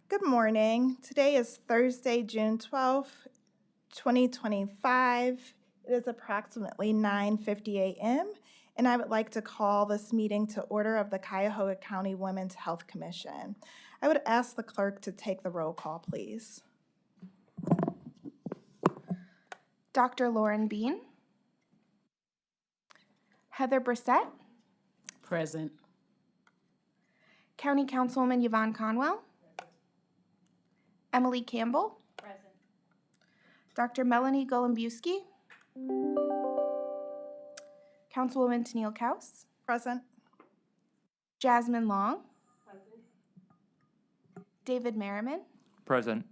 Good morning. Today is Thursday, June 12th, 2025. It is approximately 9:50 a.m., and I would like to call this meeting to order of the Cuyahoga County Women's Health Commission. I would ask the clerk to take the roll call, please. Dr. Lauren Bean, Heather Brissett, Present. County Councilwoman Yvonne Conwell, Emily Campbell, Present. Dr. Melanie Golombiewski, Councilwoman Tennille Kaus, Present. Jasmine Long, David Merriman, Present.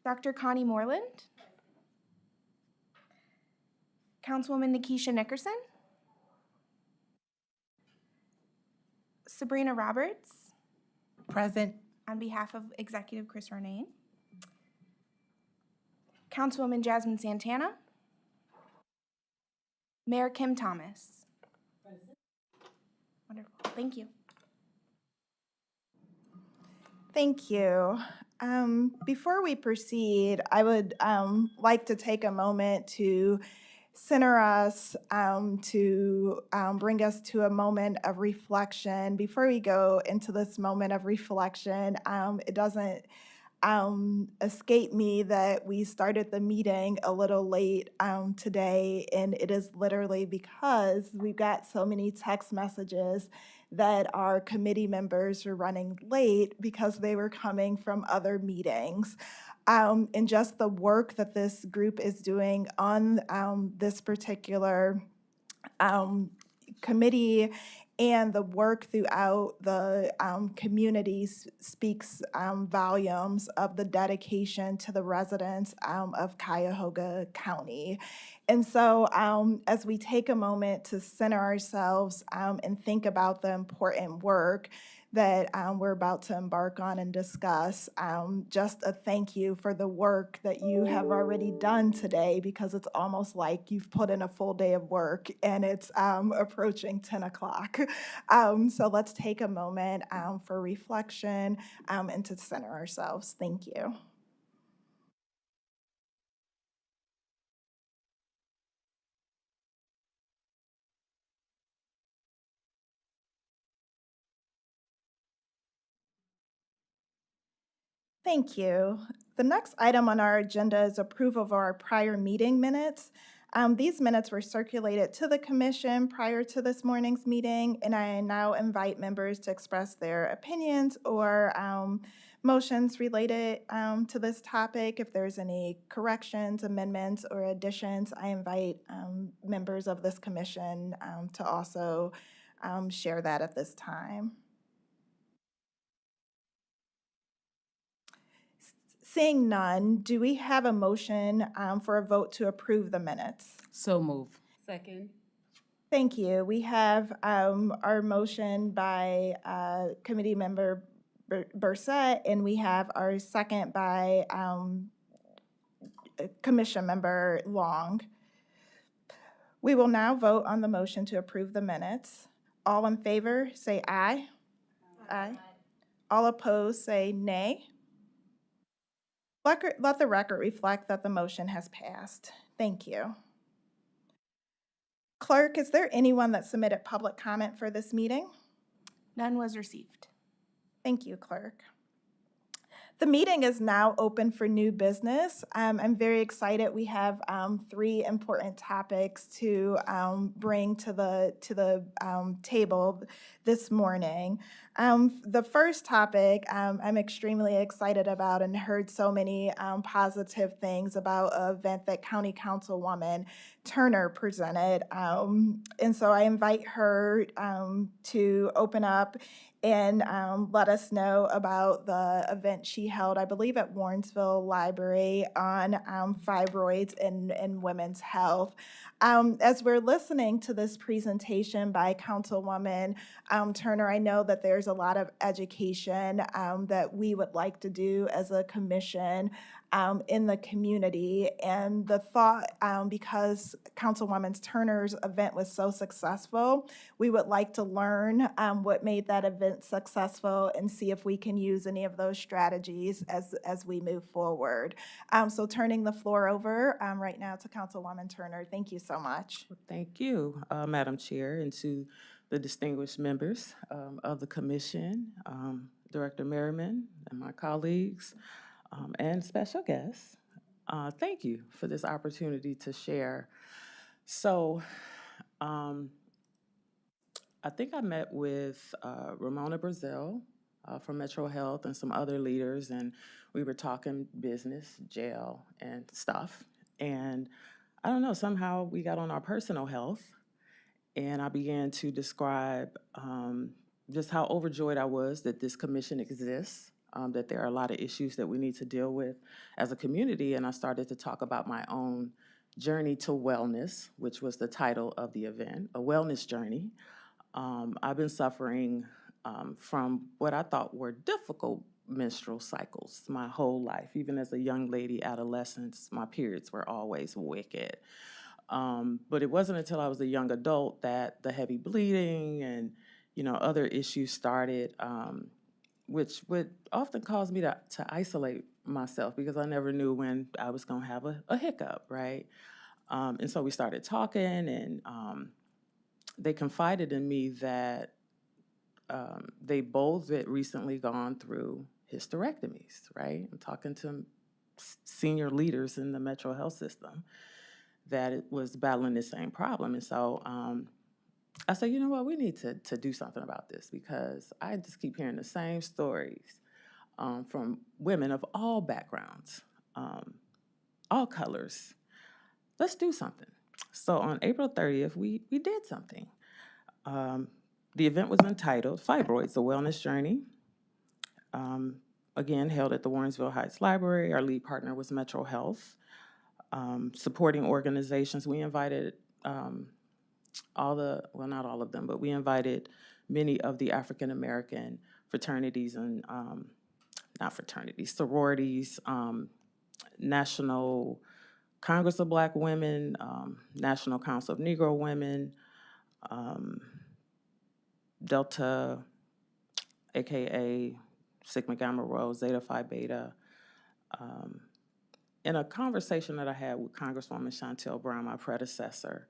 Dr. Connie Moreland, Councilwoman Nikisha Nickerson, Sabrina Roberts, Present. on behalf of Executive Chris Ronayne, Councilwoman Jasmine Santana, Mayor Kim Thomas. Wonderful. Thank you. Thank you. Before we proceed, I would like to take a moment to center us, to bring us to a moment of reflection. Before we go into this moment of reflection, it doesn't escape me that we started the meeting a little late today, and it is literally because we've got so many text messages that our committee members were running late because they were coming from other meetings. And just the work that this group is doing on this particular committee and the work throughout the community speaks volumes of the dedication to the residents of Cuyahoga County. And so as we take a moment to center ourselves and think about the important work that we're about to embark on and discuss, just a thank you for the work that you have already done today, because it's almost like you've put in a full day of work and it's approaching 10 o'clock. So let's take a moment for reflection and to center ourselves. Thank you. Thank you. The next item on our agenda is approval of our prior meeting minutes. These minutes were circulated to the commission prior to this morning's meeting, and I now invite members to express their opinions or motions related to this topic. If there's any corrections, amendments, or additions, I invite members of this commission to also share that at this time. Seeing none, do we have a motion for a vote to approve the minutes? So move. Second. Thank you. We have our motion by Committee Member Brissett, and we have our second by Commission Member Long. We will now vote on the motion to approve the minutes. All in favor, say aye. Aye. All opposed, say nay. Let the record reflect that the motion has passed. Thank you. Clerk, is there anyone that submitted public comment for this meeting? None was received. Thank you, Clerk. The meeting is now open for new business. I'm very excited. We have three important topics to bring to the table this morning. The first topic I'm extremely excited about and heard so many positive things about an event that County Councilwoman Turner presented. And so I invite her to open up and let us know about the event she held, I believe, at Warrensville Library on fibroids and women's health. As we're listening to this presentation by Councilwoman Turner, I know that there's a lot of education that we would like to do as a commission in the community. And the thought, because Councilwoman Turner's event was so successful, we would like to learn what made that event successful and see if we can use any of those strategies as we move forward. So turning the floor over right now to Councilwoman Turner. Thank you so much. Thank you, Madam Chair, and to the distinguished members of the commission, Director Merriman and my colleagues, and special guests. Thank you for this opportunity to share. So, I think I met with Ramona Brazil from Metro Health and some other leaders, and we were talking business, jail, and stuff. And I don't know, somehow we got on our personal health, and I began to describe just how overjoyed I was that this commission exists, that there are a lot of issues that we need to deal with as a community, and I started to talk about my own journey to wellness, which was the title of the event, a wellness journey. I've been suffering from what I thought were difficult menstrual cycles my whole life. Even as a young lady, adolescence, my periods were always wicked. But it wasn't until I was a young adult that the heavy bleeding and, other issues started, which would often cause me to isolate myself because I never knew when I was going to have a hiccup, right? And so we started talking, and they confided in me that they both had recently gone through hysterectomies, right? I'm talking to senior leaders in the Metro Health system that it was battling the same problem. And so I said, you know what, we need to do something about this because I just keep hearing the same stories from women of all backgrounds, all colors. Let's do something. So on April 30th, we did something. The event was entitled Fibroids, A Wellness Journey. Again, held at the Warrensville Heights Library. Our lead partner was Metro Health. Supporting organizations, we invited not all of them, but we invited many of the African American fraternities and, not fraternities, sororities, National Congress of Black Women, National Council of Negro Women, Delta, AKA Sigma Gamma Rho, Zeta Phi Beta. In a conversation that I had with Congresswoman Shontel Brown, my predecessor,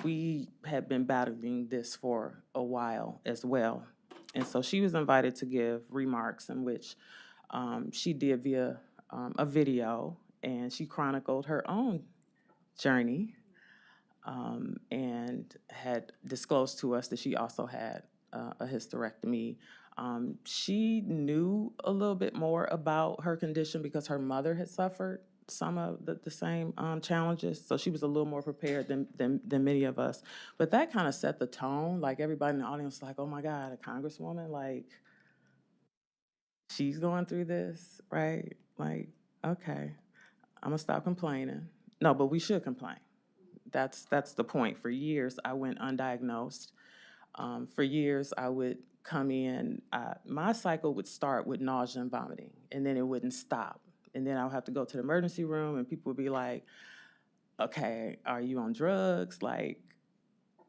we had been battling this for a while as well. And so she was invited to give remarks in which she did via a video, and she chronicled her own journey and had disclosed to us that she also had a hysterectomy. She knew a little bit more about her condition because her mother had suffered some of the same challenges, so she was a little more prepared than many of us. But that kind of set the tone. Like, everybody in the audience was like, oh my God, a congresswoman, like, she's going through this, right? Like, okay, I'm gonna stop complaining. No, but we should complain. That's the point. For years, I went undiagnosed. For years, I would come in, my cycle would start with nausea and vomiting, and then it wouldn't stop. And then I would have to go to the emergency room, and people would be like, okay, are you on drugs? Like,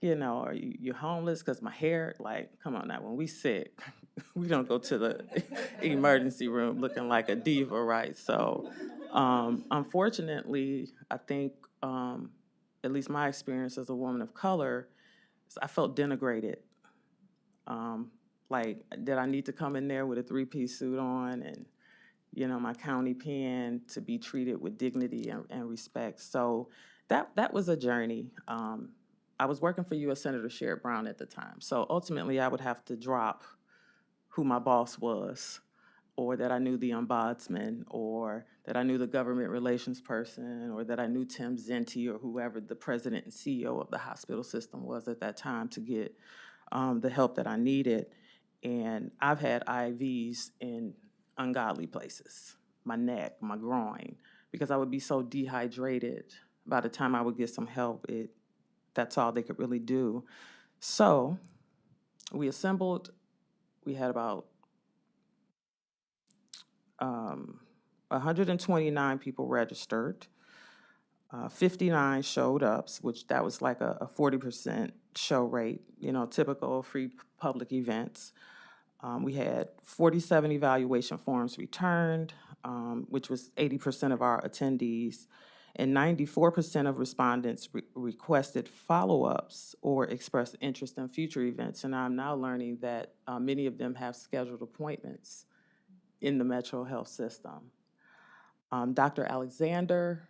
are you homeless? Because my hair, like, come on now, when we sick, we don't go to the emergency room looking like a diva, right? So, unfortunately, I think, at least my experience as a woman of color, is I felt denigrated. Like, did I need to come in there with a three-piece suit on and, my county pen to be treated with dignity and respect? So that was a journey. I was working for U.S. Senator Sherrod Brown at the time. So ultimately, I would have to drop who my boss was, or that I knew the ombudsman, or that I knew the government relations person, or that I knew Tim Zinti, or whoever the president and CEO of the hospital system was at that time, to get the help that I needed. And I've had IVs in ungodly places, my neck, my groin, because I would be so dehydrated. By the time I would get some help, that's all they could really do. So we assembled. We had about 129 people registered. 59 showed up, which that was like a 40% show rate, typical free public events. We had 47 evaluation forms returned, which was 80% of our attendees, and 94% of respondents requested follow-ups or expressed interest in future events. And I'm now learning that many of them have scheduled appointments in the Metro Health System. Dr. Alexander,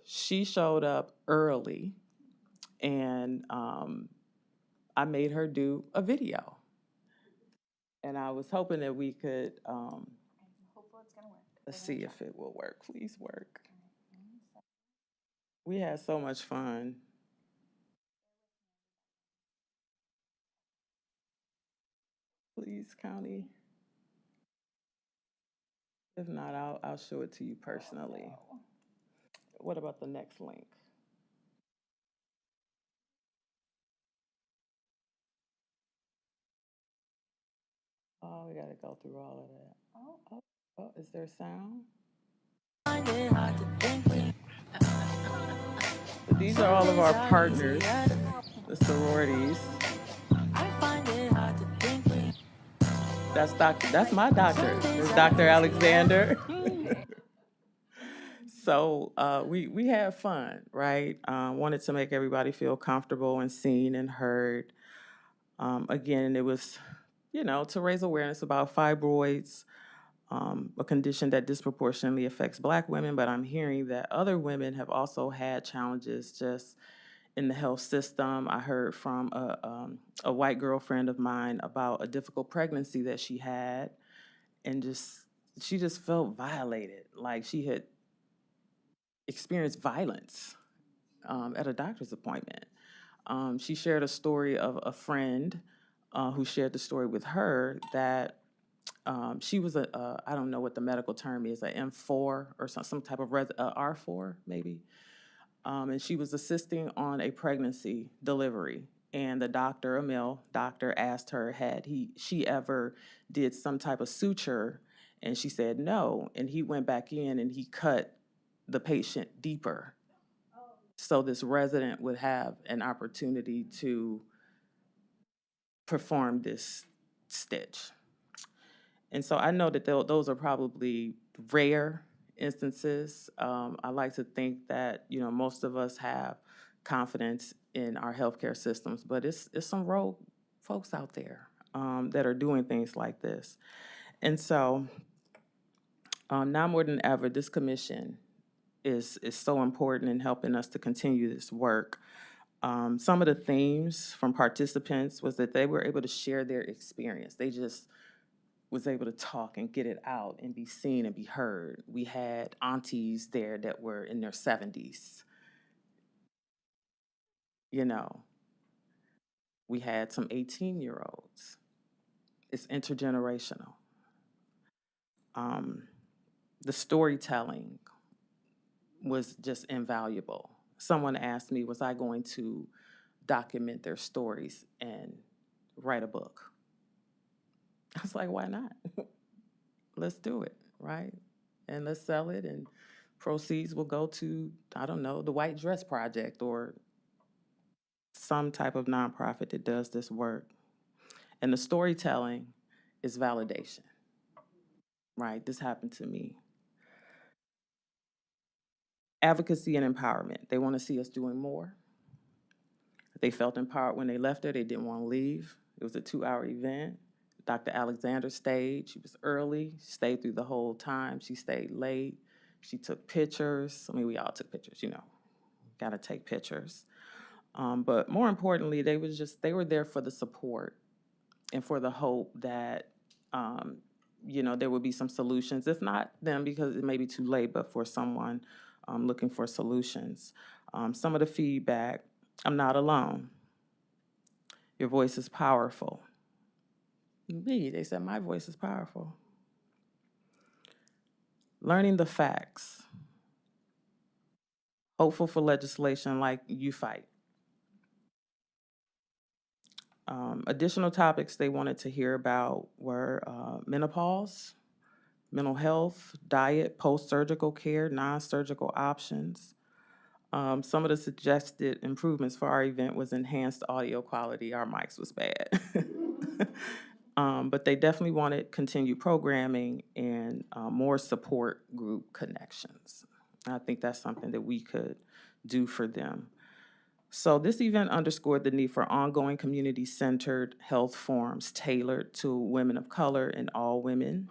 she showed up early, and I made her do a video. And I was hoping that we could, Hopefully it's gonna work. let's see if it will work. Please work. We had so much fun. Please, County. If not, I'll show it to you personally. What about the next link? Oh, we gotta go through all of that. Oh, is there sound? But these are all of our partners, the sororities. That's my doctor. It's Dr. Alexander. So we had fun, right? Wanted to make everybody feel comfortable and seen and heard. Again, it was, to raise awareness about fibroids, a condition that disproportionately affects Black women, but I'm hearing that other women have also had challenges just in the health system. I heard from a white girlfriend of mine about a difficult pregnancy that she had, and she just felt violated, like she had experienced violence at a doctor's appointment. She shared a story of a friend who shared the story with her that she was I don't know what the medical term is, a M4 or some type of R4 maybe. And she was assisting on a pregnancy delivery. And the doctor, a male doctor, asked her, had she ever did some type of suture? And she said no. And he went back in and he cut the patient deeper. So this resident would have an opportunity to perform this stitch. And so I know that those are probably rare instances. I like to think that, most of us have confidence in our healthcare systems, but it's some rogue folks out there that are doing things like this. And so now more than ever, this commission is so important in helping us to continue this work. Some of the themes from participants was that they were able to share their experience. They just was able to talk and get it out and be seen and be heard. We had aunties there that were in their 70s. We had some 18-year-olds. It's intergenerational. The storytelling was just invaluable. Someone asked me, was I going to document their stories and write a book? I was like, why not? Let's do it, right? And let's sell it, and proceeds will go to, I don't know, the White Dress Project or some type of nonprofit that does this work. And the storytelling is validation, right? This happened to me. Advocacy and empowerment. They want to see us doing more. They felt empowered when they left there. They didn't want to leave. It was a 2-hour event. Dr. Alexander stayed. She was early. She stayed through the whole time. She stayed late. She took pictures. I mean, we all took pictures, you know. Got to take pictures. But more importantly, they were there for the support and for the hope that, you know, there would be some solutions. If not them, because it may be too late, but for someone looking for solutions. Some of the feedback: I'm not alone. Your voice is powerful. Me, they said my voice is powerful. Learning the facts. Hopeful for legislation like you fight. Additional topics they wanted to hear about were menopause, mental health, diet, post-surgical care, non-surgical options. Some of the suggested improvements for our event was enhanced audio quality. Our mics was bad. But they definitely wanted continued programming and more support group connections. I think that's something that we could do for them. So this event underscored the need for ongoing community-centered health forums tailored to women of color and all women.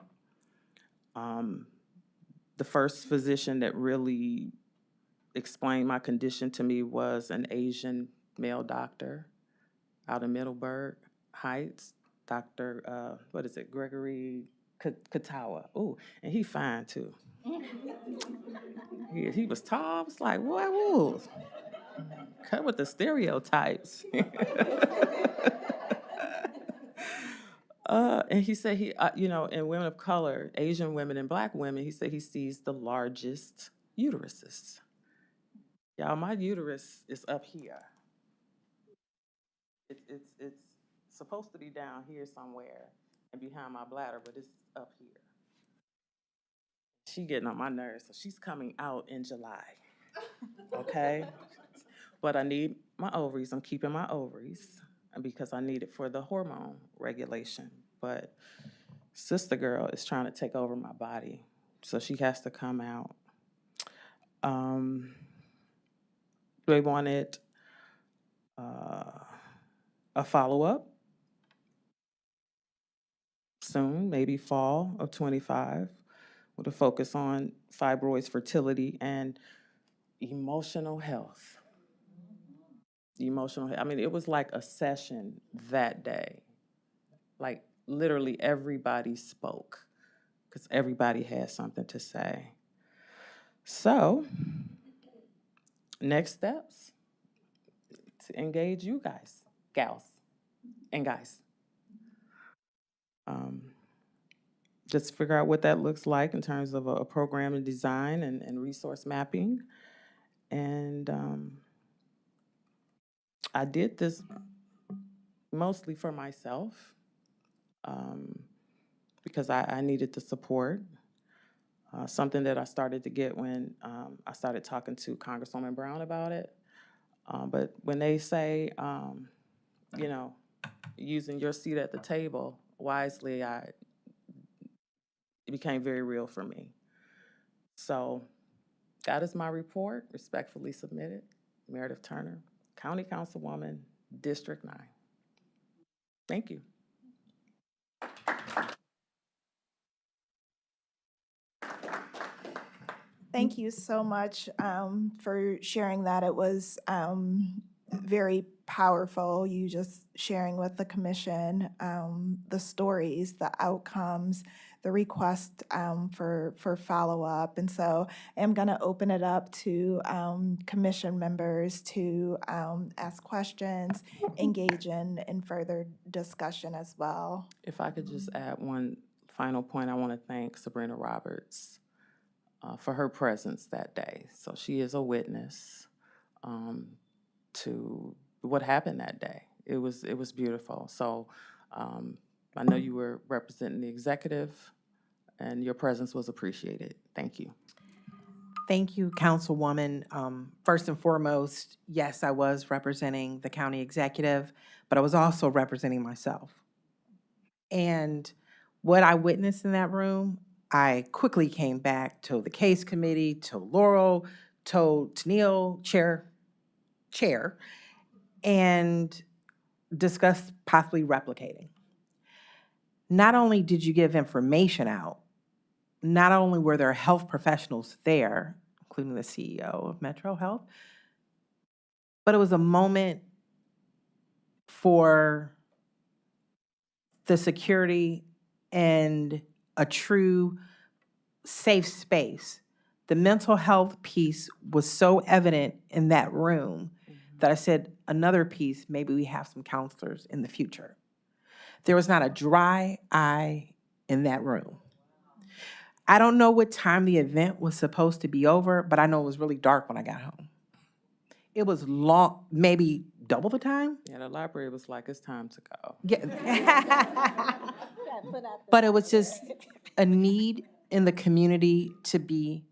The first physician that really explained my condition to me was an Asian male doctor out of Middleburg Heights, Dr. Gregory Katawa. Oh, and he fine too. He was tall. I was like, what? Woo. Cut with the stereotypes. And he said you know, in women of color, Asian women and Black women, he said he sees the largest uteruses. Y'all, my uterus is up here. It's supposed to be down here somewhere and behind my bladder, but it's up here. She getting on my nerves, so she's coming out in July. Okay? But I need my ovaries. I'm keeping my ovaries because I need it for the hormone regulation. But sister girl is trying to take over my body, so she has to come out. They wanted a follow-up soon, maybe fall of 25, with a focus on fibroids, fertility, and emotional health. I mean, it was like a session that day. Like, literally everybody spoke because everybody had something to say. So, next steps, to engage you guys, gals, and guys. Just figure out what that looks like in terms of a program and design and resource mapping. And I did this mostly for myself because I needed the support. Something that I started to get when I started talking to Congresswoman Brown about it. But when they say, you know, using your seat at the table wisely, it became very real for me. So that is my report, respectfully submitted. Meredith Turner, County Councilwoman, District 9. Thank you. Thank you so much for sharing that. It was very powerful, you just sharing with the commission the stories, the outcomes, the request for follow-up. And so I'm going to open it up to commission members to ask questions, engage in further discussion as well. If I could just add one final point, I want to thank Sabrina Roberts for her presence that day. So she is a witness to what happened that day. It was beautiful. So I know you were representing the executive, and your presence was appreciated. Thank you. Thank you, Councilwoman. First and foremost, yes, I was representing the county executive, but I was also representing myself. And what I witnessed in that room, I quickly came back, told the case committee, told Laurel, told Tennille, chair, and discussed possibly replicating. Not only did you give information out, not only were there health professionals there, including the CEO of Metro Health, but it was a moment for the security and a true safe space. The mental health piece was so evident in that room that I said, another piece, maybe we have some counselors in the future. There was not a dry eye in that room. I don't know what time the event was supposed to be over, but I know it was really dark when I got home. It was long, maybe double the time. Yeah, the library was like, it's time to go. Yeah. But it was just a need in the community to be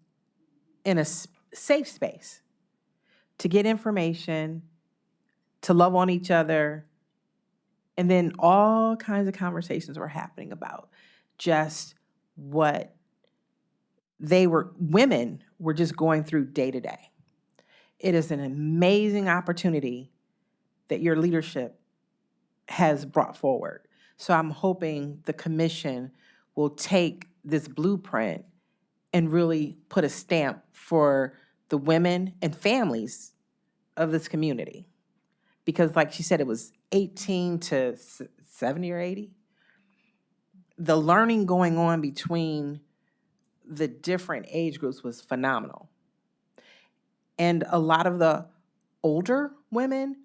in a safe space, to get information, to love on each other. And then all kinds of conversations were happening about just what women were just going through day to day. It is an amazing opportunity that your leadership has brought forward. So I'm hoping the commission will take this blueprint and really put a stamp for the women and families of this community. Because like she said, it was 18 to 70 or 80. The learning going on between the different age groups was phenomenal. And a lot of the older women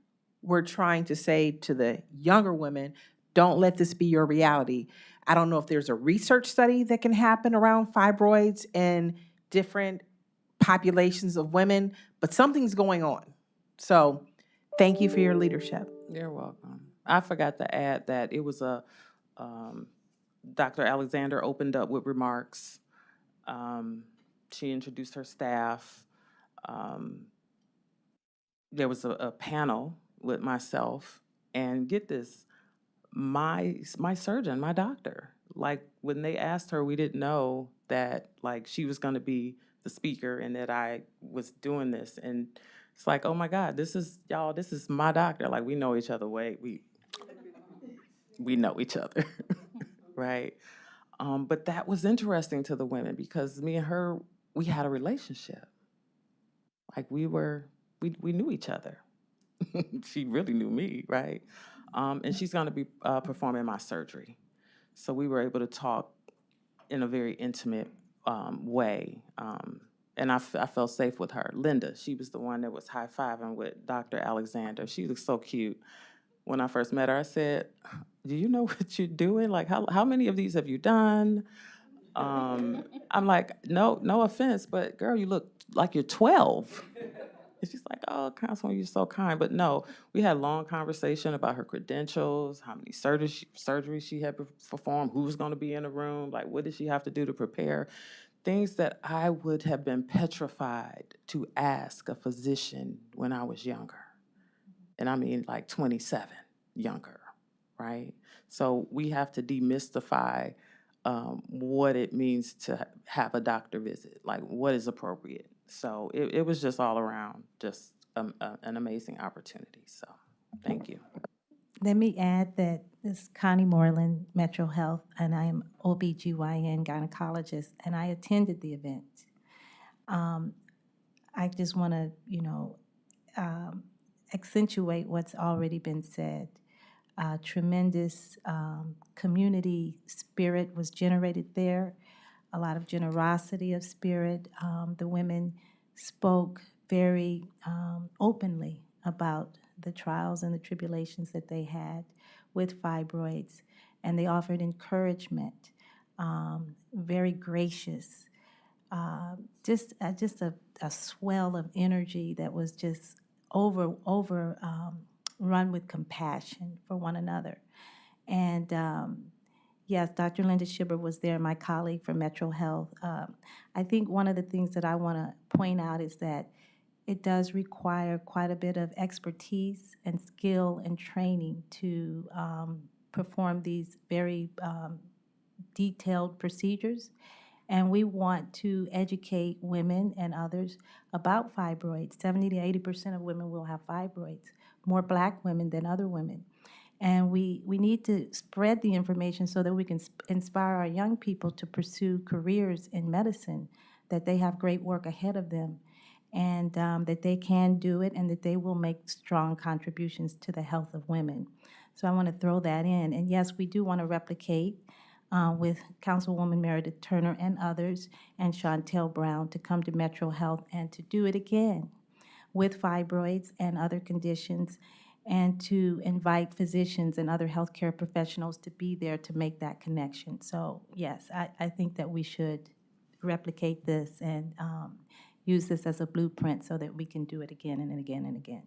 were trying to say to the younger women, don't let this be your reality. I don't know if there's a research study that can happen around fibroids in different populations of women, but something's going on. So thank you for your leadership. You're welcome. I forgot to add that it was Dr. Alexander opened up with remarks. She introduced her staff. There was a panel with myself, and get this, my surgeon, my doctor. Like when they asked her, we didn't know that like she was going to be the speaker and that I was doing this, and it's like, oh my God, this is my doctor. Like we know each other. We know each other, right? But that was interesting to the women because me and her, we had a relationship. Like we knew each other. She really knew me, right? And she's going to be performing my surgery. So we were able to talk in a very intimate way. And I felt safe with her. Linda, she was the one that was high-fiving with Dr. Alexander. She was so cute. When I first met her, I said, do you know what you're doing? Like, how many of these have you done? I'm like, no offense, but girl, you look like you're 12. And she's like, oh, Councilwoman, you're so kind. But no, we had a long conversation about her credentials, how many surgeries she had performed, who was going to be in the room, like what did she have to do to prepare. Things that I would have been petrified to ask a physician when I was younger. And I mean like 27, younger, right? So we have to demystify what it means to have a doctor visit, like what is appropriate. So it was just all around just an amazing opportunity. So thank you. Let me add that this is Connie Moreland, Metro Health, and I am OBGYN gynecologist, and I attended the event. I just want to, accentuate what's already been said. Tremendous community spirit was generated there, a lot of generosity of spirit. The women spoke very openly about the trials and the tribulations that they had with fibroids, and they offered encouragement, very gracious, just a swell of energy that was just run with compassion for one another. And yes, Dr. Linda Schibber was there, my colleague from Metro Health. I think one of the things that I want to point out is that it does require quite a bit of expertise and skill and training to perform these very detailed procedures. And we want to educate women and others about fibroids. 70 to 80% of women will have fibroids, more Black women than other women. And we need to spread the information so that we can inspire our young people to pursue careers in medicine, that they have great work ahead of them, and that they can do it, and that they will make strong contributions to the health of women. So I want to throw that in. And yes, we do want to replicate with Councilwoman Meredith Turner and others, and Chantel Brown, to come to Metro Health and to do it again with fibroids and other conditions, and to invite physicians and other healthcare professionals to be there to make that connection. So yes, I think that we should replicate this and use this as a blueprint so that we can do it again and again and again.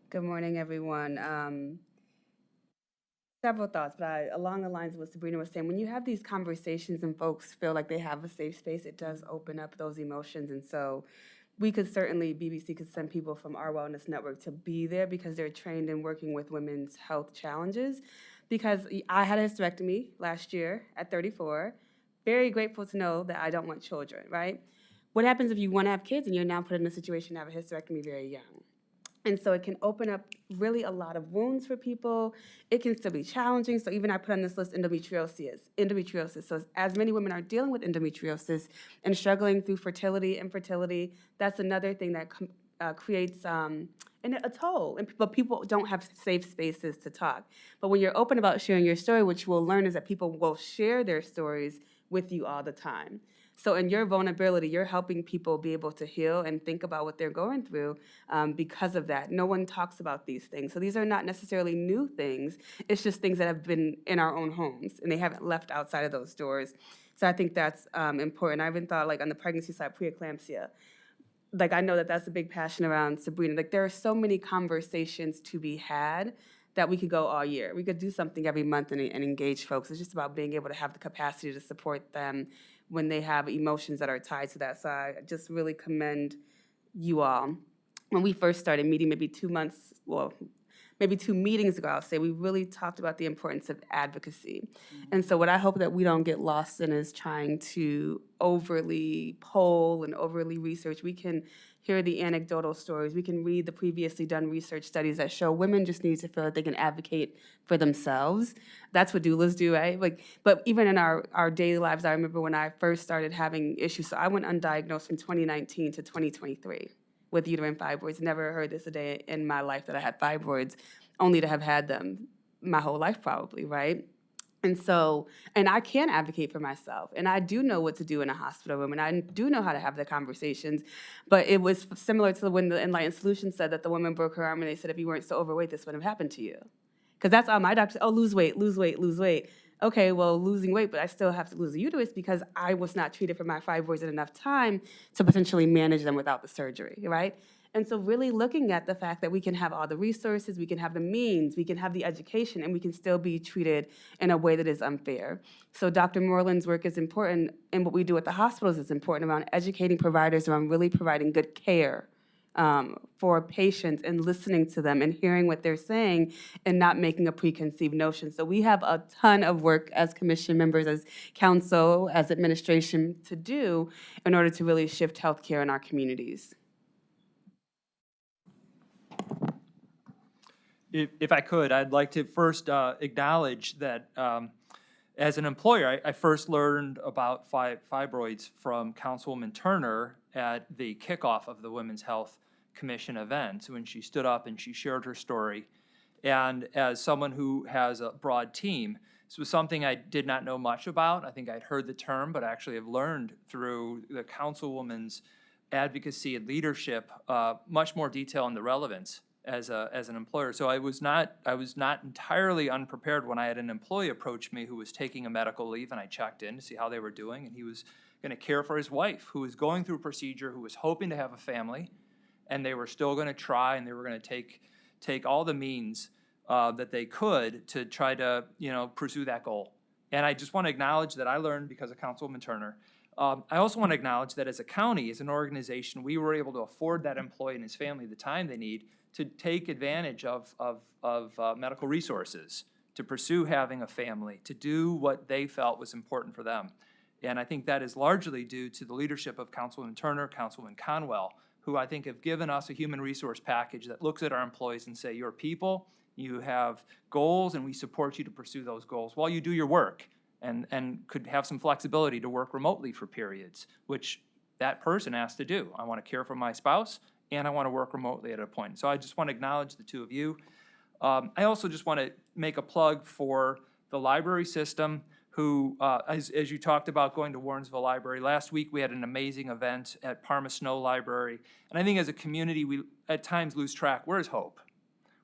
Good morning, everyone. Several thoughts, but along the lines of what Sabrina was saying, when you have these conversations and folks feel like they have a safe space, it does open up those emotions. And so we could certainly, BBC could send people from our wellness network to be there because they're trained in working with women's health challenges. Because I had a hysterectomy last year at 34. Very grateful to know that I don't want children, right? What happens if you want to have kids and you're now put in a situation to have a hysterectomy very young? And so it can open up really a lot of wounds for people. It can still be challenging. So even I put on this list endometriosis. So as many women are dealing with endometriosis and struggling through fertility, infertility, that's another thing that creates a toll. But people don't have safe spaces to talk. But when you're open about sharing your story, what you will learn is that people will share their stories with you all the time. So in your vulnerability, you're helping people be able to heal and think about what they're going through because of that. No one talks about these things. So these are not necessarily new things. It's just things that have been in our own homes, and they haven't left outside of those doors. So I think that's important. I even thought, like, on the pregnancy side, preeclampsia. Like, I know that that's a big passion around Sabrina. Like, there are so many conversations to be had that we could go all year. We could do something every month and engage folks. It's just about being able to have the capacity to support them when they have emotions that are tied to that. So I just really commend you all. When we first started meeting, maybe 2 meetings ago, I'll say, we really talked about the importance of advocacy. And so what I hope that we don't get lost in is trying to overly poll and overly research. We can hear the anecdotal stories. We can read the previously done research studies that show women just need to feel that they can advocate for themselves. That's what doulas do, right? Like, but even in our daily lives, I remember when I first started having issues. So I went undiagnosed from 2019 to 2023 with uterine fibroids. Never heard this a day in my life that I had fibroids, only to have had them my whole life probably, right? And so, and I can advocate for myself, and I do know what to do in a hospital room, and I do know how to have the conversations, but it was similar to when the Enlightened Solutions said that the woman broke her arm, and they said, if you weren't so overweight, this wouldn't have happened to you. Because that's all my doctor, oh, lose weight, lose weight, lose weight. Okay, well, losing weight, but I still have to lose a uterus because I was not treated for my fibroids in enough time to potentially manage them without the surgery, right? And so really looking at the fact that we can have all the resources, we can have the means, we can have the education, and we can still be treated in a way that is unfair. So Dr. Moreland's work is important, and what we do at the hospitals is important around educating providers around really providing good care for patients and listening to them and hearing what they're saying and not making a preconceived notion. So we have a ton of work as commission members, as council, as administration to do in order to really shift healthcare in our communities. If I could, I'd like to first acknowledge that as an employer, I first learned about fibroids from Councilwoman Turner at the kickoff of the Women's Health Commission event when she stood up and she shared her story. And as someone who has a broad team, this was something I did not know much about. I think I'd heard the term, but actually have learned through the Councilwoman's advocacy and leadership much more detail on the relevance as an employer. So I was not entirely unprepared when I had an employee approach me who was taking a medical leave, and I checked in to see how they were doing, and he was going to care for his wife, who was going through a procedure, who was hoping to have a family, and they were still going to try, and they were going to take all the means that they could to try to pursue that goal. And I just want to acknowledge that I learned because of Councilwoman Turner. I also want to acknowledge that as a county, as an organization, we were able to afford that employee and his family the time they need to take advantage of medical resources, to pursue having a family, to do what they felt was important for them. And I think that is largely due to the leadership of Councilwoman Turner, Councilwoman Conwell, who I think have given us a human resource package that looks at our employees and say, you're people, you have goals, and we support you to pursue those goals while you do your work, and could have some flexibility to work remotely for periods, which that person has to do. I want to care for my spouse, and I want to work remotely at a point. So I just want to acknowledge the two of you. I also just want to make a plug for the library system, who, as you talked about going to Warrensville Library, last week we had an amazing event at Parma Snow Library. And I think as a community, we at times lose track. Where is hope?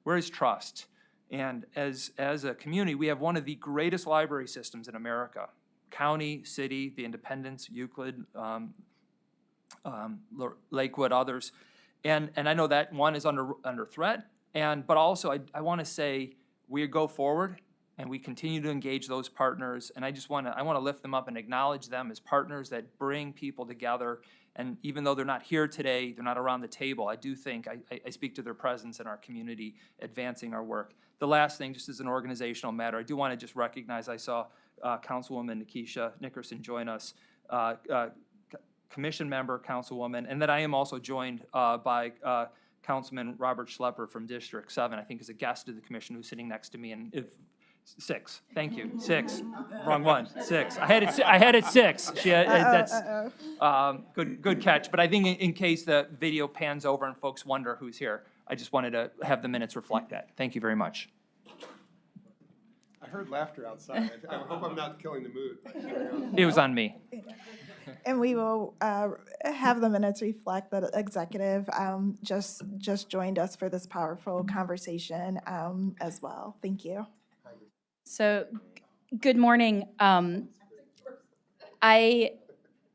Where is trust? And as a community, we have one of the greatest library systems in America. County, city, the Independence, Euclid, Lakewood, others. And I know that one is under threat. But also, I want to say we go forward and we continue to engage those partners. And I want to lift them up and acknowledge them as partners that bring people together. And even though they're not here today, they're not around the table, I do think I speak to their presence in our community, advancing our work. The last thing, just as an organizational matter, I do want to just recognize, I saw Councilwoman Nikisha Nickerson join us, Commission member, Councilwoman, and that I am also joined by Councilman Robert Schlepper from District 7, I think is a guest of the commission who's sitting next to me, and if 6, thank you, 6, wrong one, 6. I had it 6. That's good catch. But I think in case the video pans over and folks wonder who's here, I just wanted to have the minutes reflect that. Thank you very much. I heard laughter outside. I hope I'm not killing the mood. It was on me. And we will have the minutes reflect that executive just joined us for this powerful conversation as well. Thank you. So, good morning. I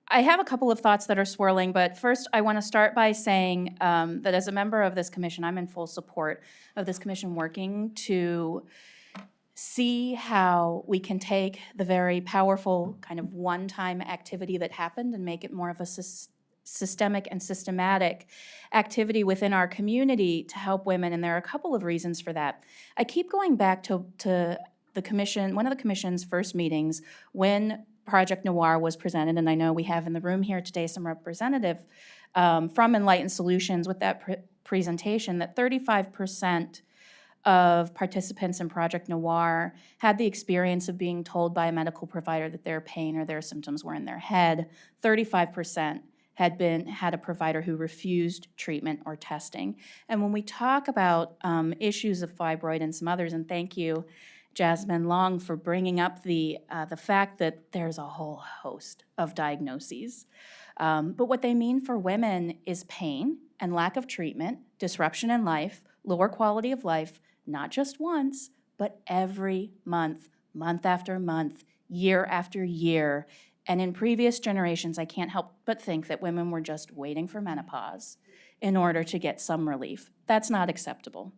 have a couple of thoughts that are swirling, but first I want to start by saying that as a member of this commission, I'm in full support of this commission working to see how we can take the very powerful kind of one-time activity that happened and make it more of a systemic and systematic activity within our community to help women, and there are a couple of reasons for that. I keep going back to the commission, one of the commission's first meetings when Project Noir was presented, and I know we have in the room here today some representative from Enlightened Solutions with that presentation, that 35% of participants in Project Noir had the experience of being told by a medical provider that their pain or their symptoms were in their head. 35% had a provider who refused treatment or testing. And when we talk about issues of fibroid and some others, and thank you, Jasmine Long, for bringing up the fact that there's a whole host of diagnoses. But what they mean for women is pain and lack of treatment, disruption in life, lower quality of life, not just once, but every month, month after month, year after year. And in previous generations, I can't help but think that women were just waiting for menopause in order to get some relief. That's not acceptable.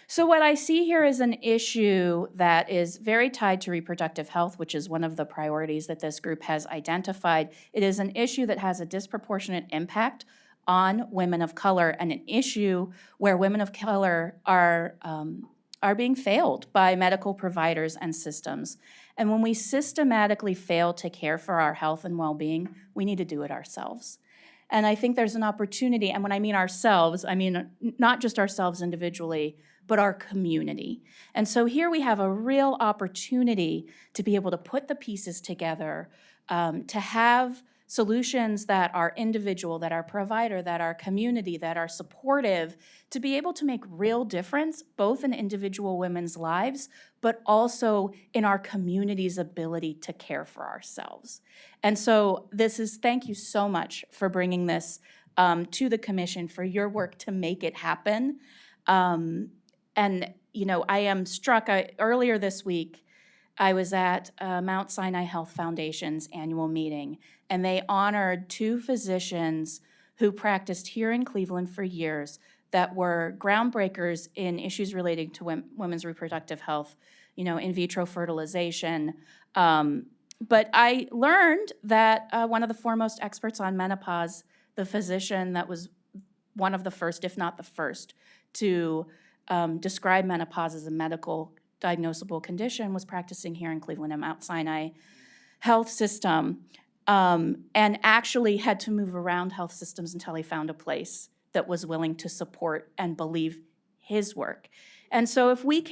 So what I see here is an issue that is very tied to reproductive health, which is one of the priorities that this group has identified. It is an issue that has a disproportionate impact on women of color, and an issue where women of color are being failed by medical providers and systems. And when we systematically fail to care for our health and well-being, we need to do it ourselves. And I think there's an opportunity, and when I mean ourselves, I mean not just ourselves individually, but our community. And so here we have a real opportunity to be able to put the pieces together, to have solutions that are individual, that are provider, that are community, that are supportive, to be able to make real difference, both in individual women's lives, but also in our community's ability to care for ourselves. And so thank you so much for bringing this to the commission, for your work to make it happen. And, you know, I am struck, earlier this week, I was at Mount Sinai Health Foundation's annual meeting, and they honored 2 physicians who practiced here in Cleveland for years that were groundbreakers in issues relating to women's reproductive health, you know, in vitro fertilization. But I learned that one of the foremost experts on menopause, the physician that was one of the first, if not the first, to describe menopause as a medical diagnosable condition was practicing here in Cleveland at Mount Sinai Health System, and actually had to move around health systems until he found a place that was willing to support and believe his work. And so if we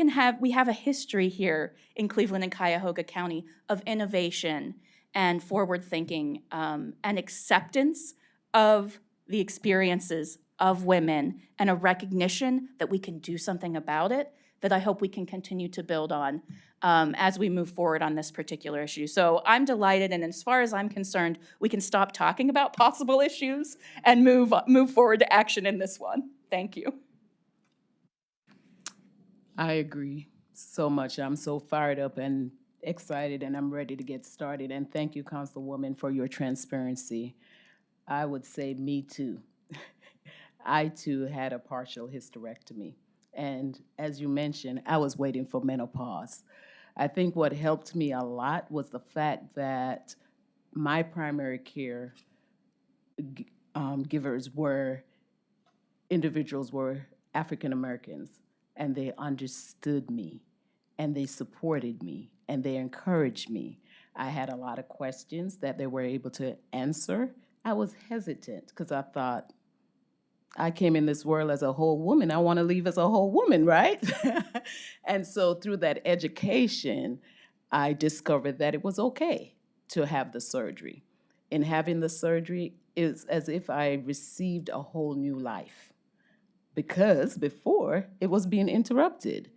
have a history here in Cleveland and Cuyahoga County of innovation and forward thinking and acceptance of the experiences of women and a recognition that we can do something about it, that I hope we can continue to build on as we move forward on this particular issue. So I'm delighted, and as far as I'm concerned, we can stop talking about possible issues and move forward to action in this one. Thank you. I agree so much. I'm so fired up and excited, and I'm ready to get started. And thank you, Councilwoman, for your transparency. I would say me too. I too had a partial hysterectomy. And as you mentioned, I was waiting for menopause. I think what helped me a lot was the fact that my primary care givers were individuals were African Americans, and they understood me, and they supported me, and they encouraged me. I had a lot of questions that they were able to answer. I was hesitant because I thought, I came in this world as a whole woman. I want to leave as a whole woman, right? And so through that education, I discovered that it was okay to have the surgery. In having the surgery, it's as if I received a whole new life, because before it was being interrupted.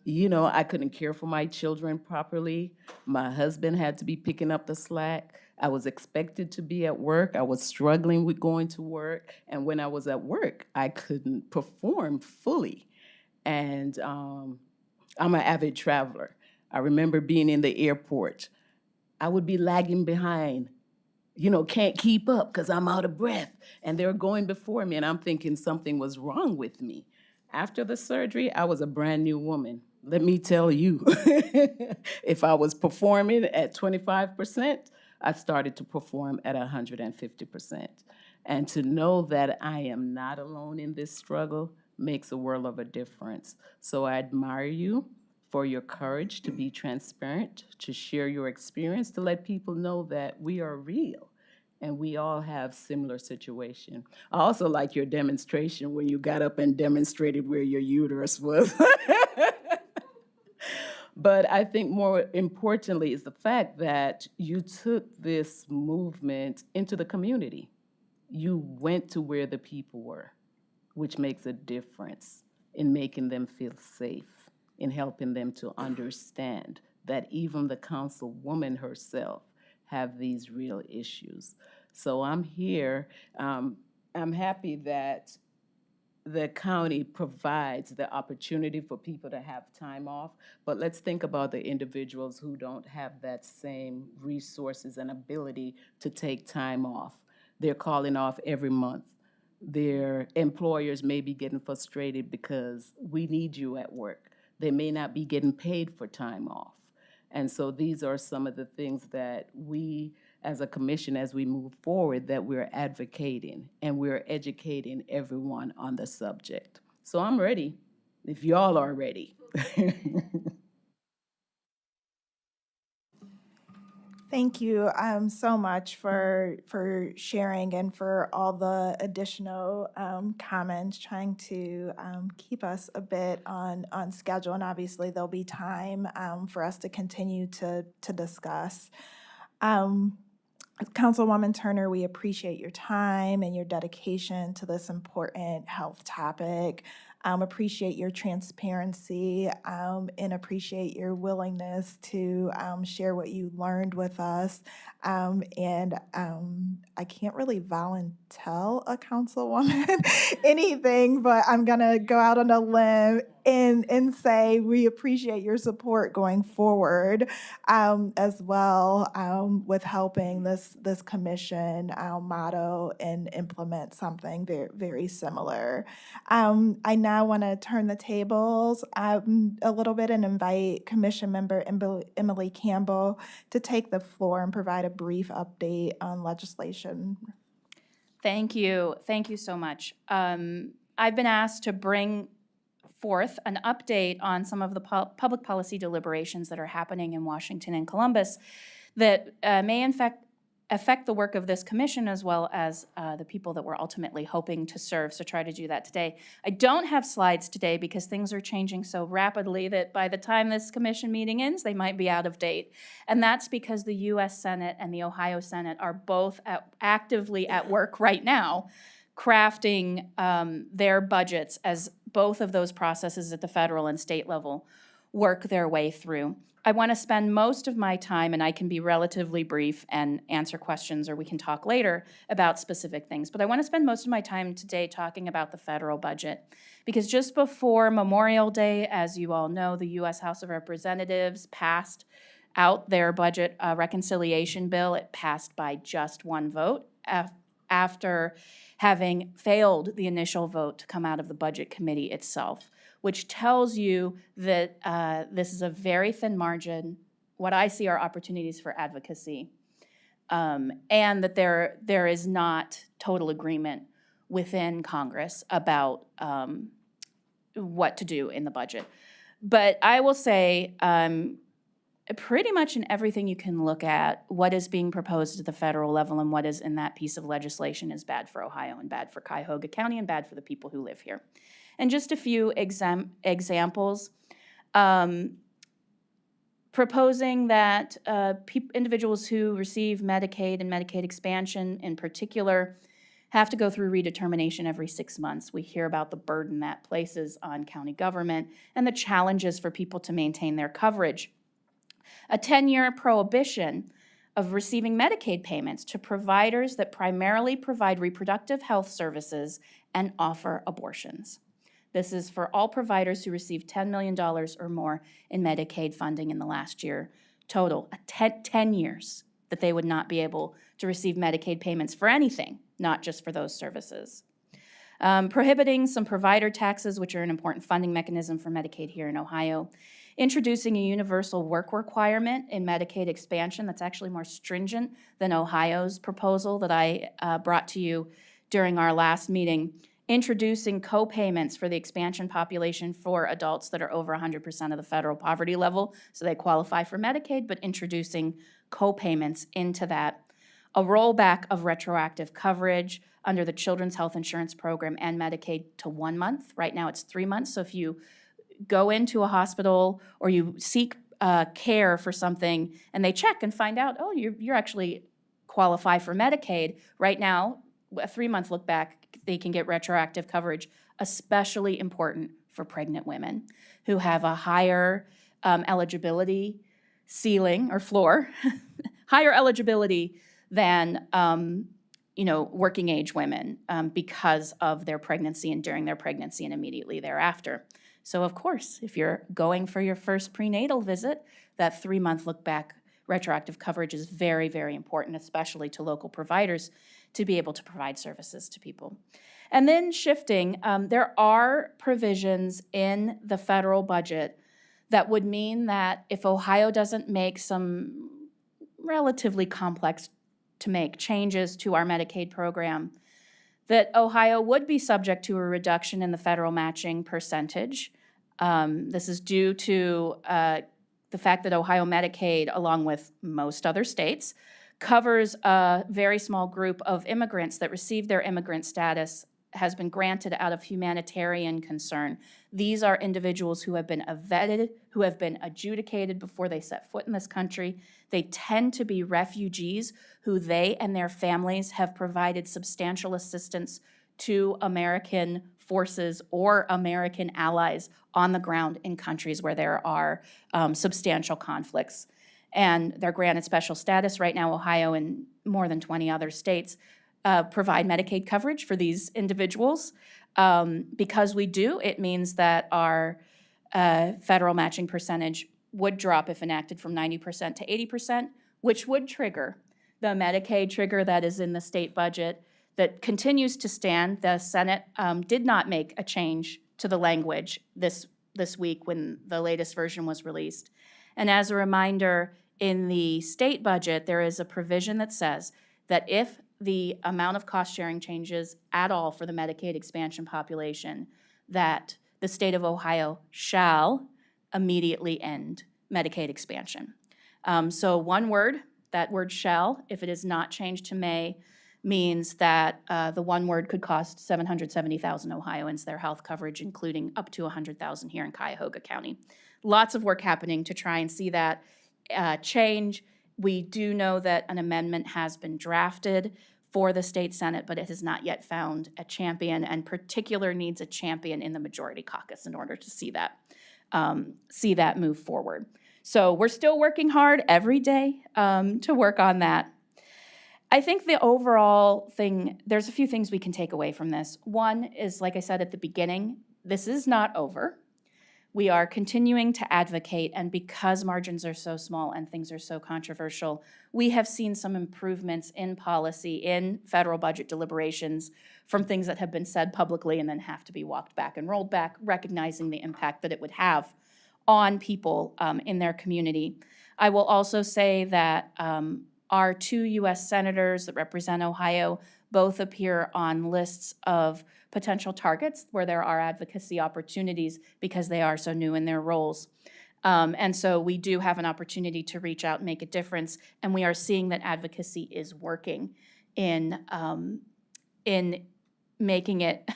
You know, I couldn't care for my children properly. My husband had to be picking up the slack. I was expected to be at work. I was struggling with going to work. And when I was at work, I couldn't perform fully. And I'm an avid traveler. I remember being in the airport. I would be lagging behind, you know, can't keep up because I'm out of breath. And they're going before me, and I'm thinking something was wrong with me. After the surgery, I was a brand new woman. Let me tell you, if I was performing at 25%, I started to perform at 150%. And to know that I am not alone in this struggle makes a world of a difference. So I admire you for your courage to be transparent, to share your experience, to let people know that we are real and we all have similar situation. I also like your demonstration when you got up and demonstrated where your uterus was. But I think more importantly is the fact that you took this movement into the community. You went to where the people were, which makes a difference in making them feel safe, in helping them to understand that even the councilwoman herself have these real issues. So I'm here. I'm happy that the county provides the opportunity for people to have time off, but let's think about the individuals who don't have that same resources and ability to take time off. They're calling off every month. Their employers may be getting frustrated because we need you at work. They may not be getting paid for time off. And so these are some of the things that we, as a commission, as we move forward, that we're advocating and we're educating everyone on the subject. So I'm ready, if y'all are ready. Thank you so much for sharing and for all the additional comments, trying to keep us a bit on schedule. And obviously, there'll be time for us to continue to discuss. Councilwoman Turner, we appreciate your time and your dedication to this important health topic. Appreciate your transparency and appreciate your willingness to share what you learned with us. And I can't really volunteer a councilwoman anything, but I'm gonna go out on a limb and say we appreciate your support going forward as well with helping this commission motto and implement something very, very similar. I now want to turn the tables a little bit and invite Commission Member Emily Campbell to take the floor and provide a brief update on legislation. Thank you. Thank you so much. I've been asked to bring forth an update on some of the public policy deliberations that are happening in Washington and Columbus that may in fact affect the work of this commission as well as the people that we're ultimately hoping to serve. So try to do that today. I don't have slides today because things are changing so rapidly that by the time this commission meeting ends, they might be out of date. And that's because the US Senate and the Ohio Senate are both actively at work right now crafting their budgets as both of those processes at the federal and state level work their way through. I want to spend most of my time, and I can be relatively brief and answer questions, or we can talk later about specific things, but I want to spend most of my time today talking about the federal budget. Because just before Memorial Day, as you all know, the U.S. House of Representatives passed out their budget reconciliation bill. It passed by just one vote after having failed the initial vote to come out of the Budget Committee itself, which tells you that this is a very thin margin. What I see are opportunities for advocacy, and that there is not total agreement within Congress about what to do in the budget. But I will say, pretty much in everything you can look at, what is being proposed at the federal level and what is in that piece of legislation is bad for Ohio and bad for Cuyahoga County and bad for the people who live here. And just a few examples. Proposing that individuals who receive Medicaid and Medicaid expansion in particular have to go through redetermination every 6 months. We hear about the burden that places on county government and the challenges for people to maintain their coverage. A 10-year prohibition of receiving Medicaid payments to providers that primarily provide reproductive health services and offer abortions. This is for all providers who received $10 million or more in Medicaid funding in the last year. Total, 10 years that they would not be able to receive Medicaid payments for anything, not just for those services. Prohibiting some provider taxes, which are an important funding mechanism for Medicaid here in Ohio. Introducing a universal work requirement in Medicaid expansion that's actually more stringent than Ohio's proposal that I brought to you during our last meeting. Introducing co-payments for the expansion population for adults that are over 100% of the federal poverty level, so they qualify for Medicaid, but introducing co-payments into that. A rollback of retroactive coverage under the Children's Health Insurance Program and Medicaid to 1 month. Right now it's 3 months, so if you go into a hospital or you seek care for something and they check and find out, oh, you're actually qualify for Medicaid, right now, a 3-month look back, they can get retroactive coverage, especially important for pregnant women who have a higher eligibility ceiling or floor, higher eligibility than working age women because of their pregnancy and during their pregnancy and immediately thereafter. So of course, if you're going for your first prenatal visit, that 3-month look back retroactive coverage is very, very important, especially to local providers, to be able to provide services to people. And then shifting, there are provisions in the federal budget that would mean that if Ohio doesn't make some relatively complex to make changes to our Medicaid program, that Ohio would be subject to a reduction in the federal matching percentage. This is due to the fact that Ohio Medicaid, along with most other states, covers a very small group of immigrants that receive their immigrant status has been granted out of humanitarian concern. These are individuals who have been vetted, who have been adjudicated before they set foot in this country. They tend to be refugees who they and their families have provided substantial assistance to American forces or American allies on the ground in countries where there are substantial conflicts. And they're granted special status. Right now, Ohio and more than 20 other states provide Medicaid coverage for these individuals. Because we do, it means that our federal matching percentage would drop if enacted from 90% to 80%, which would trigger the Medicaid trigger that is in the state budget that continues to stand. The Senate did not make a change to the language this week when the latest version was released. And as a reminder, in the state budget, there is a provision that says that if the amount of cost sharing changes at all for the Medicaid expansion population, that the state of Ohio shall immediately end Medicaid expansion. So one word, that word shall, if it is not changed to may, means that the one word could cost 770,000 Ohioans their health coverage, including up to 100,000 here in Cuyahoga County. Lots of work happening to try and see that change. We do know that an amendment has been drafted for the state Senate, but it has not yet found a champion, and particular needs a champion in the majority caucus in order to see that move forward. So we're still working hard every day to work on that. I think the overall thing, there's a few things we can take away from this. One is, like I said at the beginning, this is not over. We are continuing to advocate, and because margins are so small and things are so controversial, we have seen some improvements in policy, in federal budget deliberations, from things that have been said publicly and then have to be walked back and rolled back, recognizing the impact that it would have on people in their community. I will also say that our 2 U.S. senators that represent Ohio both appear on lists of potential targets where there are advocacy opportunities because they are so new in their roles. And so we do have an opportunity to reach out and make a difference, and we are seeing that advocacy is working in making it,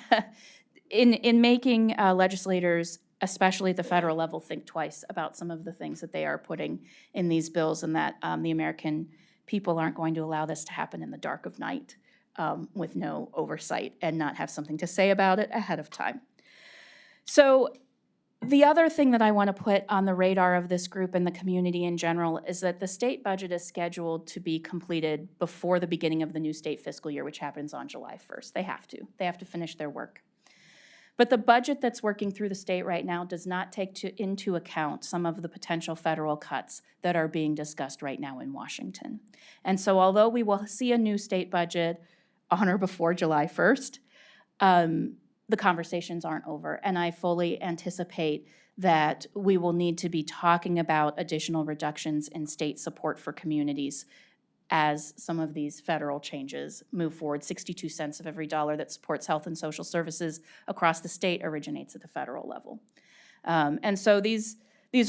in making legislators, especially at the federal level, think twice about some of the things that they are putting in these bills, and that the American people aren't going to allow this to happen in the dark of night with no oversight and not have something to say about it ahead of time. So the other thing that I want to put on the radar of this group and the community in general is that the state budget is scheduled to be completed before the beginning of the new state fiscal year, which happens on July 1st. They have to finish their work. But the budget that's working through the state right now does not take into account some of the potential federal cuts that are being discussed right now in Washington. And so although we will see a new state budget on or before July 1st, the conversations aren't over. And I fully anticipate that we will need to be talking about additional reductions in state support for communities as some of these federal changes move forward. 62 cents of every dollar that supports health and social services across the state originates at the federal level. And so these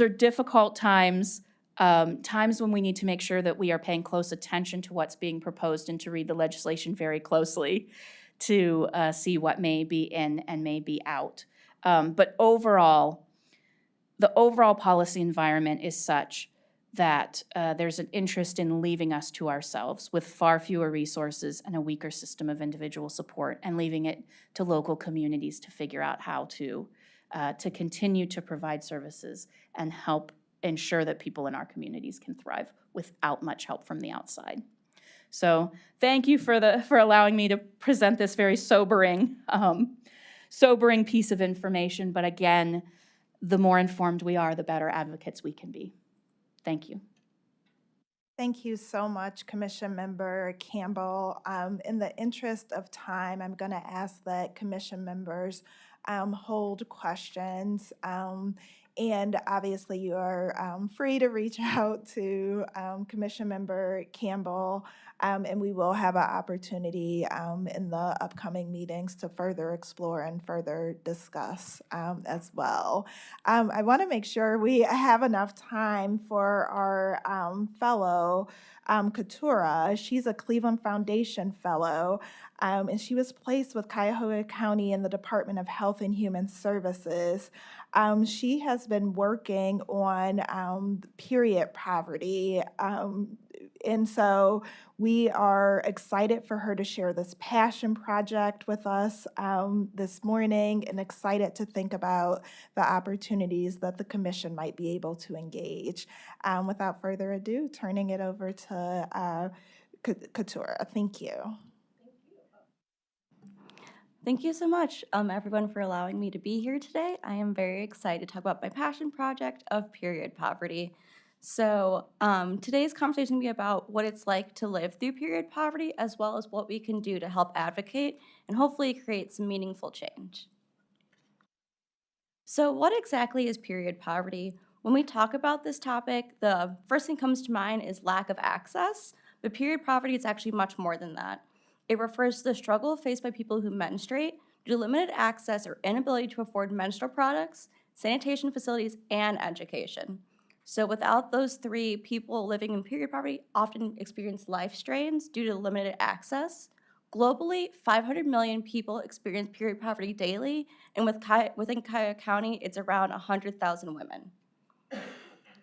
are difficult times, times when we need to make sure that we are paying close attention to what's being proposed and to read the legislation very closely to see what may be in and may be out. But overall, the overall policy environment is such that there's an interest in leaving us to ourselves with far fewer resources and a weaker system of individual support, and leaving it to local communities to figure out how to continue to provide services and help ensure that people in our communities can thrive without much help from the outside. So thank you for allowing me to present this very sobering piece of information. But again, the more informed we are, the better advocates we can be. Thank you. Thank you so much, Commission Member Campbell. In the interest of time, I'm going to ask that Commission members hold questions. And obviously, you are free to reach out to Commission Member Campbell, and we will have an opportunity in the upcoming meetings to further explore and further discuss as well. I want to make sure we have enough time for our fellow, Katura. She's a Cleveland Foundation Fellow, and she was placed with Cuyahoga County in the Department of Health and Human Services. She has been working on period poverty, and so we are excited for her to share this passion project with us this morning, and excited to think about the opportunities that the commission might be able to engage. Without further ado, turning it over to Katura. Thank you. Thank you so much, everyone, for allowing me to be here today. I am very excited to talk about my passion project of period poverty. So today's conversation will be about what it's like to live through period poverty, as well as what we can do to help advocate and hopefully create some meaningful change. So what exactly is period poverty? When we talk about this topic, the first thing that comes to mind is lack of access, but period poverty is actually much more than that. It refers to the struggle faced by people who menstruate due due to limited access or inability to afford menstrual products, sanitation facilities, and education. So without those three, people living in period poverty often experience life strains due to limited access. Globally, 500 million people experience period poverty daily, and within Cuyahoga County, it's around 100,000 women.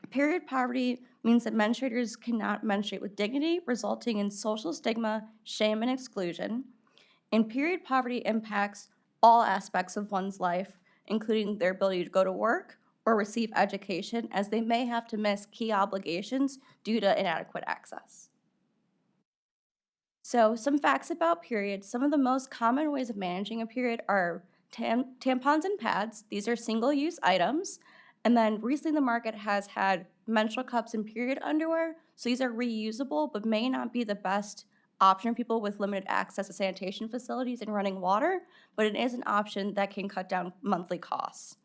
Period poverty means that menstruators cannot menstruate with dignity, resulting in social stigma, shame, and exclusion. And period poverty impacts all aspects of one's life, including their ability to go to work or receive education, as they may have to miss key obligations due to inadequate access. So some facts about periods. Some of the most common ways of managing a period are tampons and pads. These are single-use items. And then recently the market has had menstrual cups and period underwear. So these are reusable, but may not be the best option for people with limited access to sanitation facilities and running water, but it is an option that can cut down monthly costs.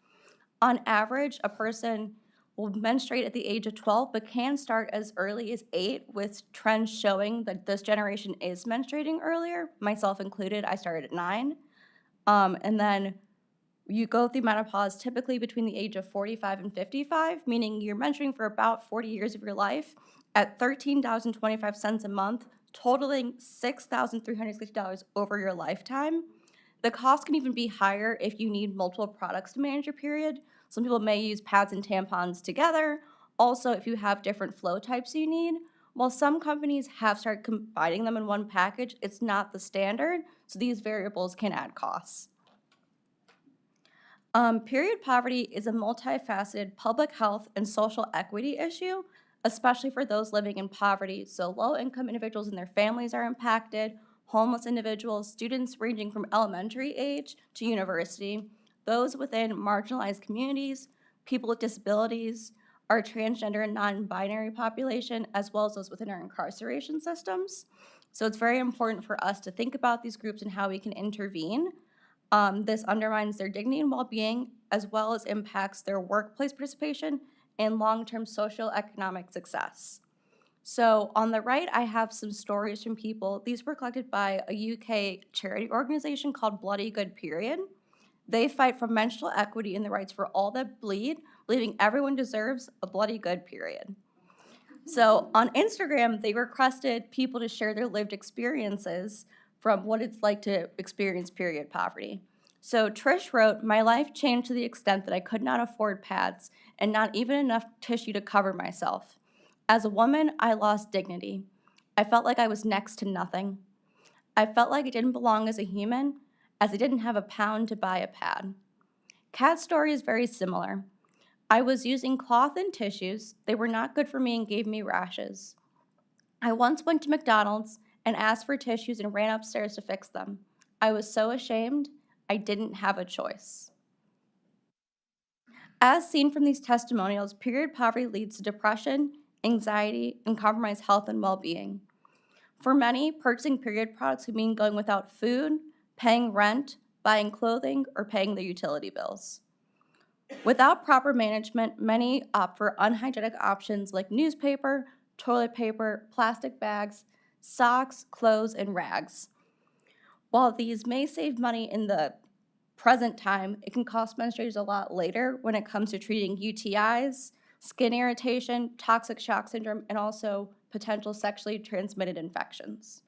On average, a person will menstruate at the age of 12, but can start as early as 8, with trends showing that this generation is menstruating earlier, myself included. I started at 9. And then you go through menopause typically between the age of 45 and 55, meaning you're menstruating for about 40 years of your life at $13.25 a month, totaling $6,360 over your lifetime. The cost can even be higher if you need multiple products to manage your period. Some people may use pads and tampons together. Also, if you have different flow types you need. While some companies have started combining them in one package, it's not the standard, so these variables can add costs. Period poverty is a multifaceted public health and social equity issue, especially for those living in poverty. So low-income individuals and their families are impacted, homeless individuals, students ranging from elementary age to university, those within marginalized communities, people with disabilities, our transgender and non-binary population, as well as those within our incarceration systems. So it's very important for us to think about these groups and how we can intervene. This undermines their dignity and well-being, as well as impacts their workplace participation and long-term social-economic success. So on the right, I have some stories from people. These were collected by a UK charity organization called Bloody Good Period. They fight for menstrual equity and the rights for all that bleed, believing everyone deserves a bloody good period. So on Instagram, they requested people to share their lived experiences from what it's like to experience period poverty. So Trish wrote, "My life changed to the extent that I could not afford pads and not even enough tissue to cover myself. As a woman, I lost dignity. I felt like I was next to nothing. I felt like I didn't belong as a human, as I didn't have a pound to buy a pad." Kat's story is very similar. "I was using cloth and tissues. They were not good for me and gave me rashes. I once went to McDonald's and asked for tissues and ran upstairs to fix them. I was so ashamed. I didn't have a choice." As seen from these testimonials, period poverty leads to depression, anxiety, and compromised health and well-being. For many, purchasing period products could mean going without food, paying rent, buying clothing, or paying their utility bills. Without proper management, many opt for unhygienic options like newspaper, toilet paper, plastic bags, socks, clothes, and rags. While these may save money in the present time, it can cost menstruators a lot later when it comes to treating UTIs, skin irritation, toxic shock syndrome, and also potential sexually transmitted infections.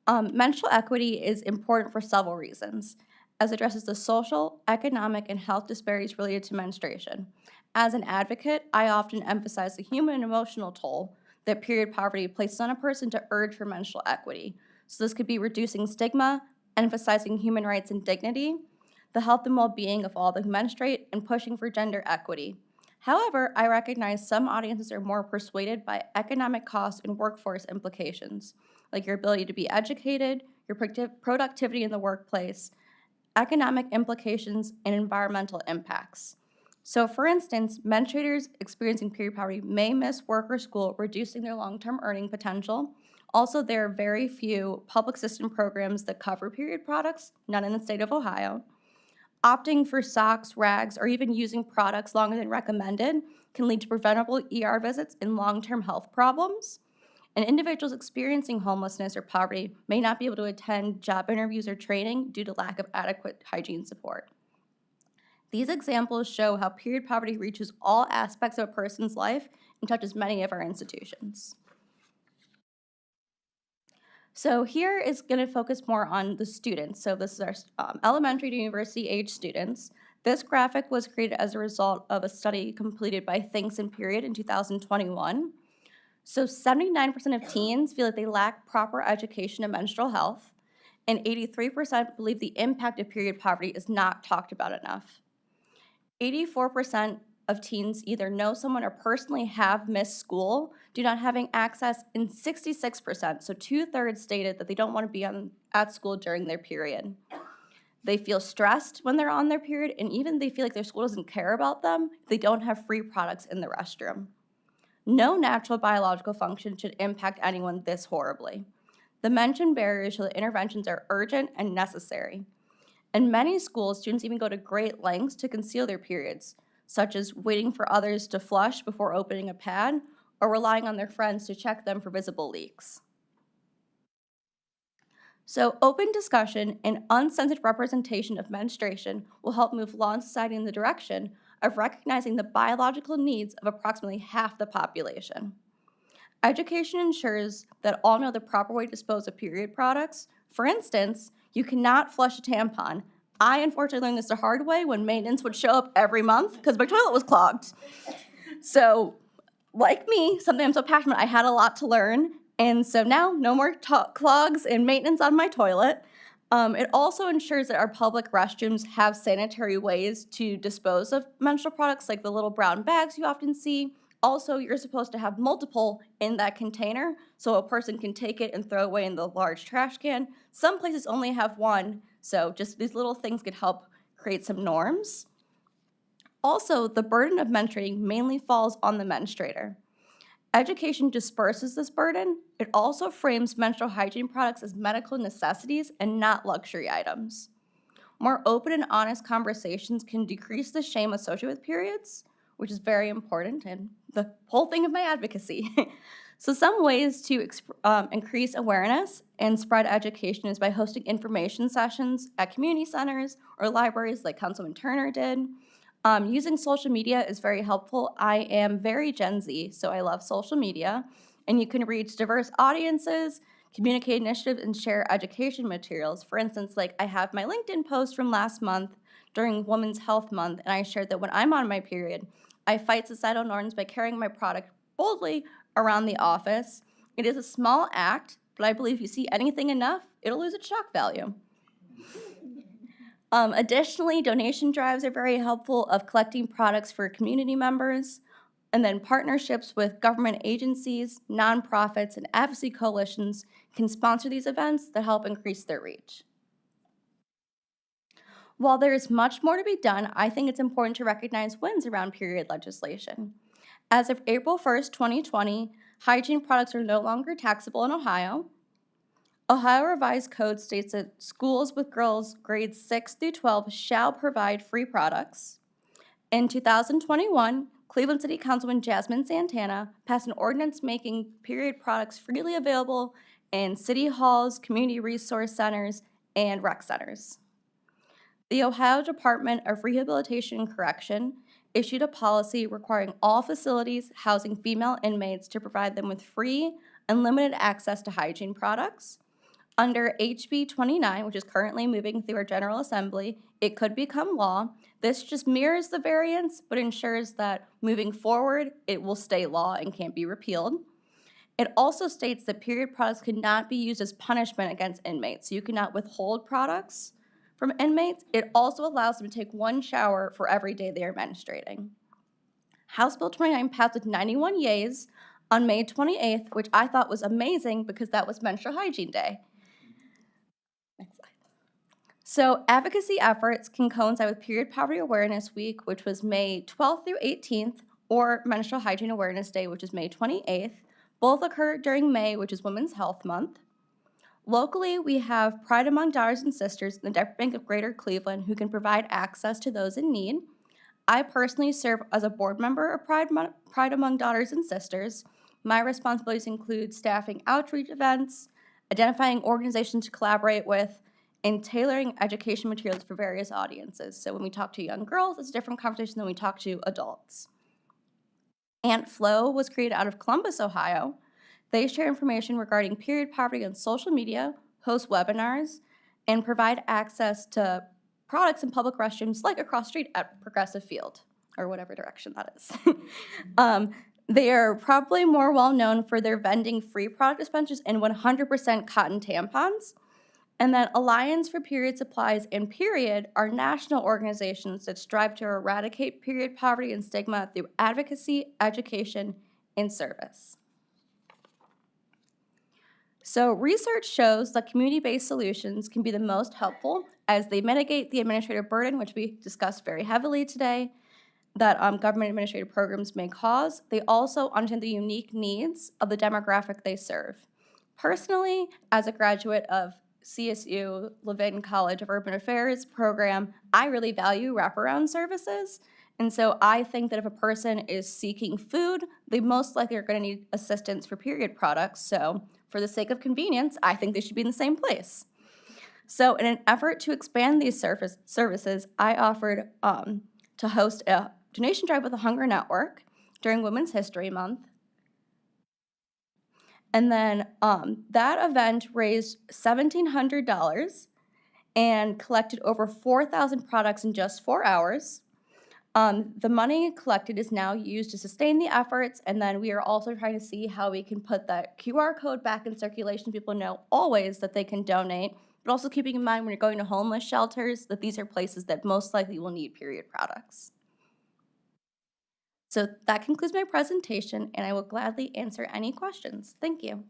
Menstrual equity is important for several reasons, as it addresses the social, economic, and health disparities related to menstruation. As an advocate, I often emphasize the human and emotional toll that period poverty places on a person to urge for menstrual equity. So this could be reducing stigma, emphasizing human rights and dignity, the health and well-being of all who menstruate, and pushing for gender equity. However, I recognize some audiences are more persuaded by economic costs and workforce implications, like your ability to be educated, your productivity in the workplace, economic implications, and environmental impacts. So for instance, menstruators experiencing period poverty may miss work or school, reducing their long-term earning potential. Also, there are very few public system programs that cover period products, none in the state of Ohio. Opting for socks, rags, or even using products longer than recommended can lead to preventable ER visits and long-term health problems. and individuals experiencing homelessness or poverty may not be able to attend job interviews or training due to lack of adequate hygiene support. These examples show how period poverty reaches all aspects of a person's life and touches many of our institutions. So here is going to focus more on the students. So this is our elementary to university age students. This graphic was created as a result of a study completed by Thinks in Period in 2021. So 79% of teens feel that they lack proper education in menstrual health, and 83% believe the impact of period poverty is not talked about enough. 84% of teens either know someone or personally have missed school due not having access, and 66%, so 2/3, stated that they don't want to be at school during their period. They feel stressed when they're on their period, and even they feel like their school doesn't care about them if they don't have free products in the restroom. No natural biological function should impact anyone this horribly. The mentioned barriers show that interventions are urgent and necessary. In many schools, students even go to great lengths to conceal their periods, such as waiting for others to flush before opening a pad or relying on their friends to check them for visible leaks. So open discussion and uncensored representation of menstruation will help move law and society in the direction of recognizing the biological needs of approximately half the population. Education ensures that all know the proper way to dispose of period products. For instance, you cannot flush a tampon. I unfortunately learned this the hard way when maintenance would show up every month because my toilet was clogged. So, like me, something I'm so passionate about, I had a lot to learn. And so now, no more clogs and maintenance on my toilet. It also ensures that our public restrooms have sanitary ways to dispose of menstrual products, like the little brown bags you often see. Also, you're supposed to have multiple in that container, so a person can take it and throw away in the large trash can. Some places only have one, so just these little things could help create some norms. Also, the burden of menstruating mainly falls on the menstruator. Education disperses this burden. It also frames menstrual hygiene products as medical necessities and not luxury items. More open and honest conversations can decrease the shame associated with periods, which is very important and the whole thing of my advocacy. So some ways to increase awareness and spread education is by hosting information sessions at community centers or libraries like Councilman Turner did. Using social media is very helpful. I am very Gen Z, so I love social media. And you can reach diverse audiences, communicate initiatives, and share education materials. For instance, like I have my LinkedIn post from last month during Women's Health Month, and I shared that when I'm on my period, I fight societal norms by carrying my product boldly around the office. It is a small act, but I believe if you see anything enough, it'll lose its shock value. Additionally, donation drives are very helpful of collecting products for community members, and then partnerships with government agencies, nonprofits, and advocacy coalitions can sponsor these events that help increase their reach. While there is much more to be done, I think it's important to recognize wins around period legislation. As of April 1st, 2020, hygiene products are no longer taxable in Ohio. Ohio Revised Code states that schools with girls grades 6 through 12 shall provide free products. In 2021, Cleveland City Councilman Jasmine Santana passed an ordinance making period products freely available in city halls, community resource centers, and rec centers. The Ohio Department of Rehabilitation and Correction issued a policy requiring all facilities housing female inmates to provide them with free, unlimited access to hygiene products. Under HB 29, which is currently moving through our General Assembly, it could become law. This just mirrors the variance, but ensures that moving forward, it will stay law and can't be repealed. It also states that period products cannot be used as punishment against inmates, so you cannot withhold products from inmates. It also allows them to take one shower for every day they are menstruating. House Bill 29 passed with 91 yeas on May 28th, which I thought was amazing because that was Menstrual Hygiene Day. Next slide. So advocacy efforts can coincide with Period Poverty Awareness Week, which was May 12th through 18th, or Menstrual Hygiene Awareness Day, which is May 28th. Both occur during May, which is Women's Health Month. Locally, we have Pride Among Daughters and Sisters in the Diaper Bank of Greater Cleveland who can provide access to those in need. I personally serve as a board member of Pride Among Daughters and Sisters. My responsibilities include staffing outreach events, identifying organizations to collaborate with, and tailoring education materials for various audiences. So when we talk to young girls, it's a different conversation than we talk to adults. Ant Flow was created out of Columbus, Ohio. They share information regarding period poverty on social media, host webinars, and provide access to products in public restrooms like across the street at Progressive Field, or whatever direction that is. They are probably more well known for their vending free product dispensers and 100% cotton tampons. And that Alliance for Period Supplies and Period are national organizations that strive to eradicate period poverty and stigma through advocacy, education, and service. So research shows that community-based solutions can be the most helpful as they mitigate the administrative burden, which we discussed very heavily today, that government administrative programs may cause. They also understand the unique needs of the demographic they serve. Personally, as a graduate of CSU Levin College of Urban Affairs program, I really value wraparound services. And so I think that if a person is seeking food, they most likely are going to need assistance for period products. So for the sake of convenience, I think they should be in the same place. So in an effort to expand these services, I offered to host a donation drive with the Hunger Network during Women's History Month. And then that event raised $1,700 and collected over 4,000 products in just 4 hours. The money collected is now used to sustain the efforts, and then we are also trying to see how we can put that QR code back in circulation so people know always that they can donate, but also keeping in mind when you're going to homeless shelters that these are places that most likely will need period products. So that concludes my presentation, and I will gladly answer any questions. Thank you.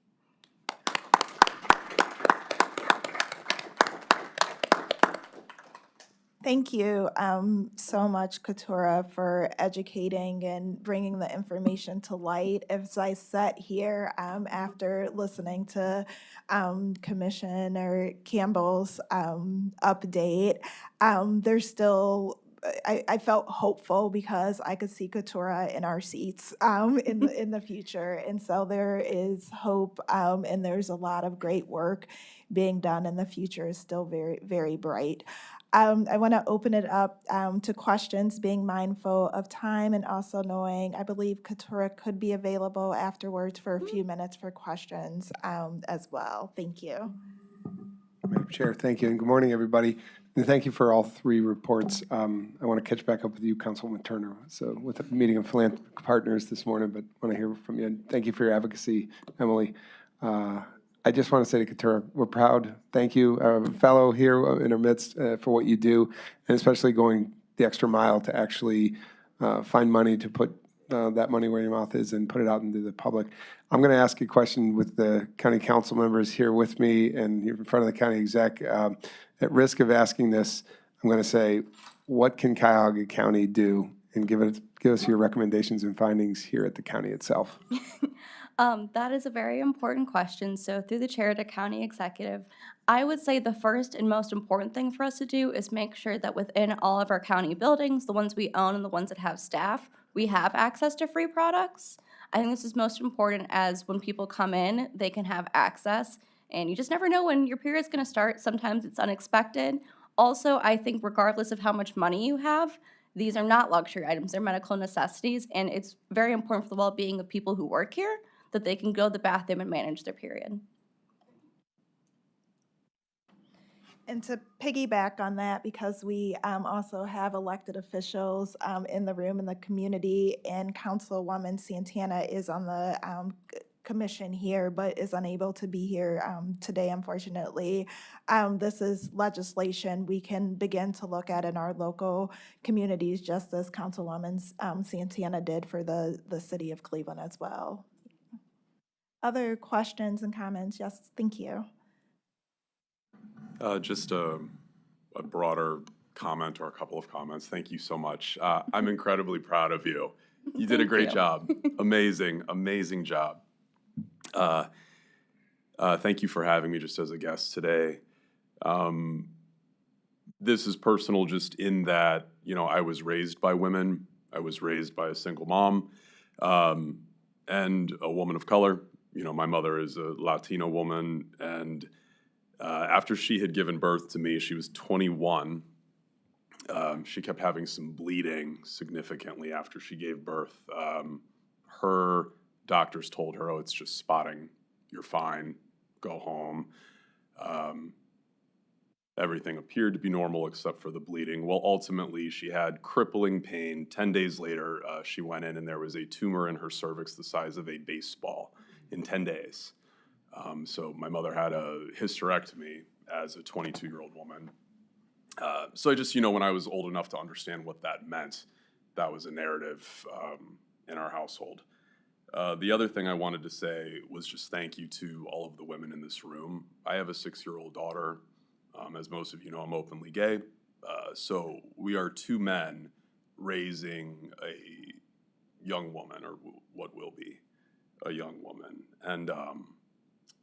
Thank you so much, Keturah, for educating and bringing the information to light. As I sat here after listening to Commissioner Campbell's update, there's still I felt hopeful because I could see Keturah in our seats in the future. And so there is hope, and there's a lot of great work being done, and the future is still very, very bright. I want to open it up to questions, being mindful of time and also knowing, I believe Keturah could be available afterwards for a few minutes for questions as well. Thank you. Madam Chair, thank you, and good morning, everybody. And thank you for all three reports. I want to catch back up with you, Councilwoman Turner. So with the meeting of philanthropic partners this morning, but want to hear from you. And thank you for your advocacy, Emily. I just want to say to Keturah, we're proud. Thank you, fellow here in our midst, for what you do, and especially going the extra mile to actually find money to put that money where your mouth is and put it out into the public. I'm going to ask a question with the county council members here with me and here in front of the county exec. At risk of asking this, I'm going to say, what can Cuyahoga County do? And give us your recommendations and findings here at the county itself. That is a very important question. So through the chair to county executive, I would say the first and most important thing for us to do is make sure that within all of our county buildings, the ones we own and the ones that have staff, we have access to free products. I think this is most important as when people come in, they can have access. And you just never know when your period's going to start. Sometimes it's unexpected. Also, I think regardless of how much money you have, these are not luxury items. They're medical necessities. And it's very important for the well-being of people who work here that they can go to the bathroom and manage their period. And to piggyback on that, because we also have elected officials in the room in the community, and Councilwoman Santana is on the commission here, but is unable to be here today, unfortunately. This is legislation we can begin to look at in our local communities, just as Councilwoman Santana did for the city of Cleveland as well. Other questions and comments? Yes, thank you. Just a broader comment or a couple of comments. Thank you so much. I'm incredibly proud of you. You did a great job. Amazing, amazing job. Thank you for having me just as a guest today. This is personal just in that, you know, I was raised by women. I was raised by a single mom. and a woman of color. You know, my mother is a Latino woman, and after she had given birth to me, she was 21. She kept having some bleeding significantly after she gave birth. Her doctors told her, "Oh, it's just spotting. You're fine. Go home." Everything appeared to be normal except for the bleeding. Well, ultimately, she had crippling pain. 10 days later, she went in and there was a tumor in her cervix the size of a baseball in 10 days. So my mother had a hysterectomy as a 22-year-old woman. So I just, you know, when I was old enough to understand what that meant, that was a narrative in our household. The other thing I wanted to say was just thank you to all of the women in this room. I have a 6-year-old daughter. As most of you know, I'm openly gay. So we are two men raising a young woman, or what will be a young woman. And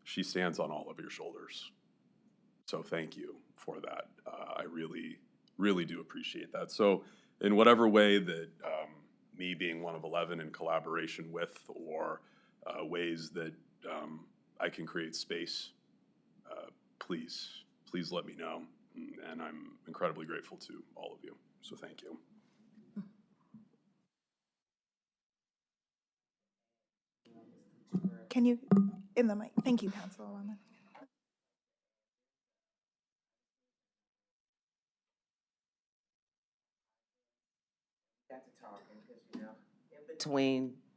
she stands on all of your shoulders. So thank you for that. I really, really do appreciate that. So in whatever way that me being one of 11 in collaboration with, or ways that I can create space, please let me know. And I'm incredibly grateful to all of you. So thank you. Can you, in the mic, thank you, Councilwoman.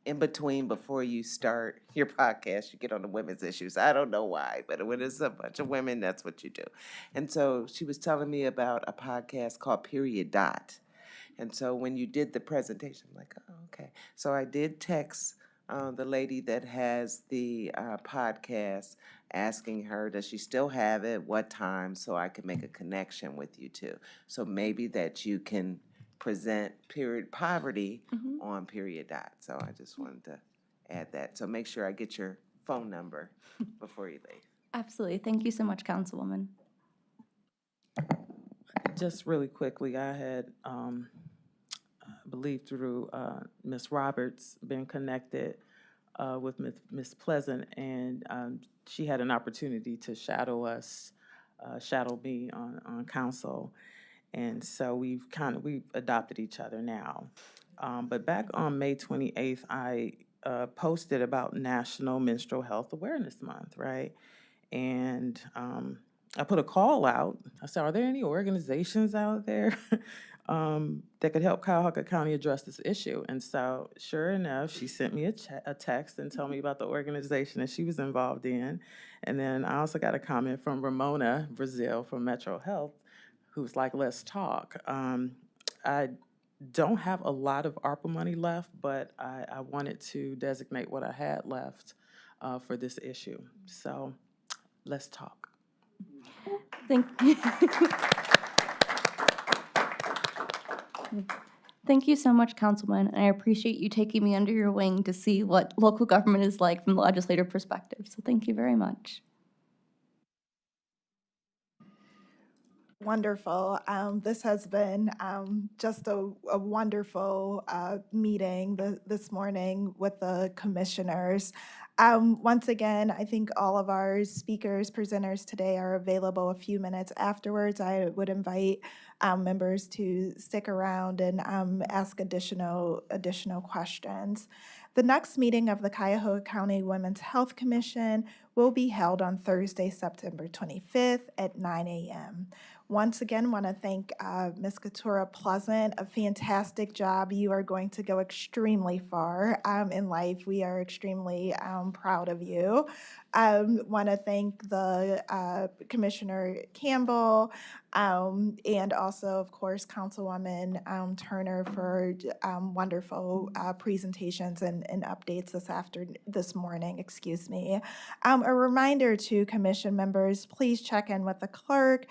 In between, before you start your podcast, you get on the women's issues. I don't know why, but when it's a bunch of women, that's what you do. And so she was telling me about a podcast called Period Dot. And so when you did the presentation, I'm like, oh, okay. So I did text the lady that has the podcast, asking her, does she still have it? What time? So I could make a connection with you two. So maybe that you can present Period Poverty on Period Dot. So I just wanted to add that. So make sure I get your phone number before you leave. Absolutely. Thank you so much, Councilwoman. Just really quickly, I had, I believe through Ms. Roberts, been connected with Ms. Pleasant, and she had an opportunity to shadow me on council. And so we've adopted each other now. But back on May 28th, I posted about National Menstrual Health Awareness Month, right? And I put a call out. I said, are there any organizations out there that could help Cuyahoga County address this issue? And so sure enough, she sent me a text and told me about the organization that she was involved in. And then I also got a comment from Ramona Brazil from Metro Health, who's like, let's talk. I don't have a lot of ARPA money left, but I wanted to designate what I had left for this issue. So let's talk. Thank you. Thank you so much, Councilman, and I appreciate you taking me under your wing to see what local government is like from the legislative perspective. So thank you very much. Wonderful. This has been just a wonderful meeting this morning with the commissioners. Once again, I think all of our speakers, presenters today are available a few minutes afterwards. I would invite members to stick around and ask additional questions. The next meeting of the Cuyahoga County Women's Health Commission will be held on Thursday, September 25th at 9 a.m. Once again, want to thank Ms. Keturah Pleasant. A fantastic job. You are going to go extremely far in life. We are extremely proud of you. Want to thank the Commissioner Campbell and also, of course, Councilwoman Turner for wonderful presentations and updates this morning. Excuse me. A reminder to commission members: please check in with the clerk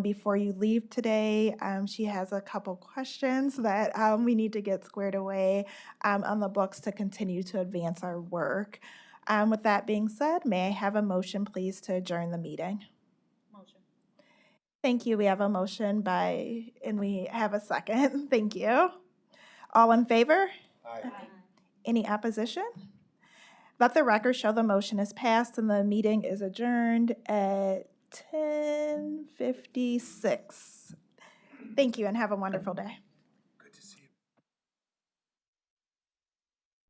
before you leave today. She has a couple questions that we need to get squared away on the books to continue to advance our work. With that being said, may I have a motion, please, to adjourn the meeting? Motion. Thank you. We have a motion and we have a second. Thank you. All in favor? Aye. Any opposition? Let the record show the motion is passed and the meeting is adjourned at 10:56. Thank you and have a wonderful day.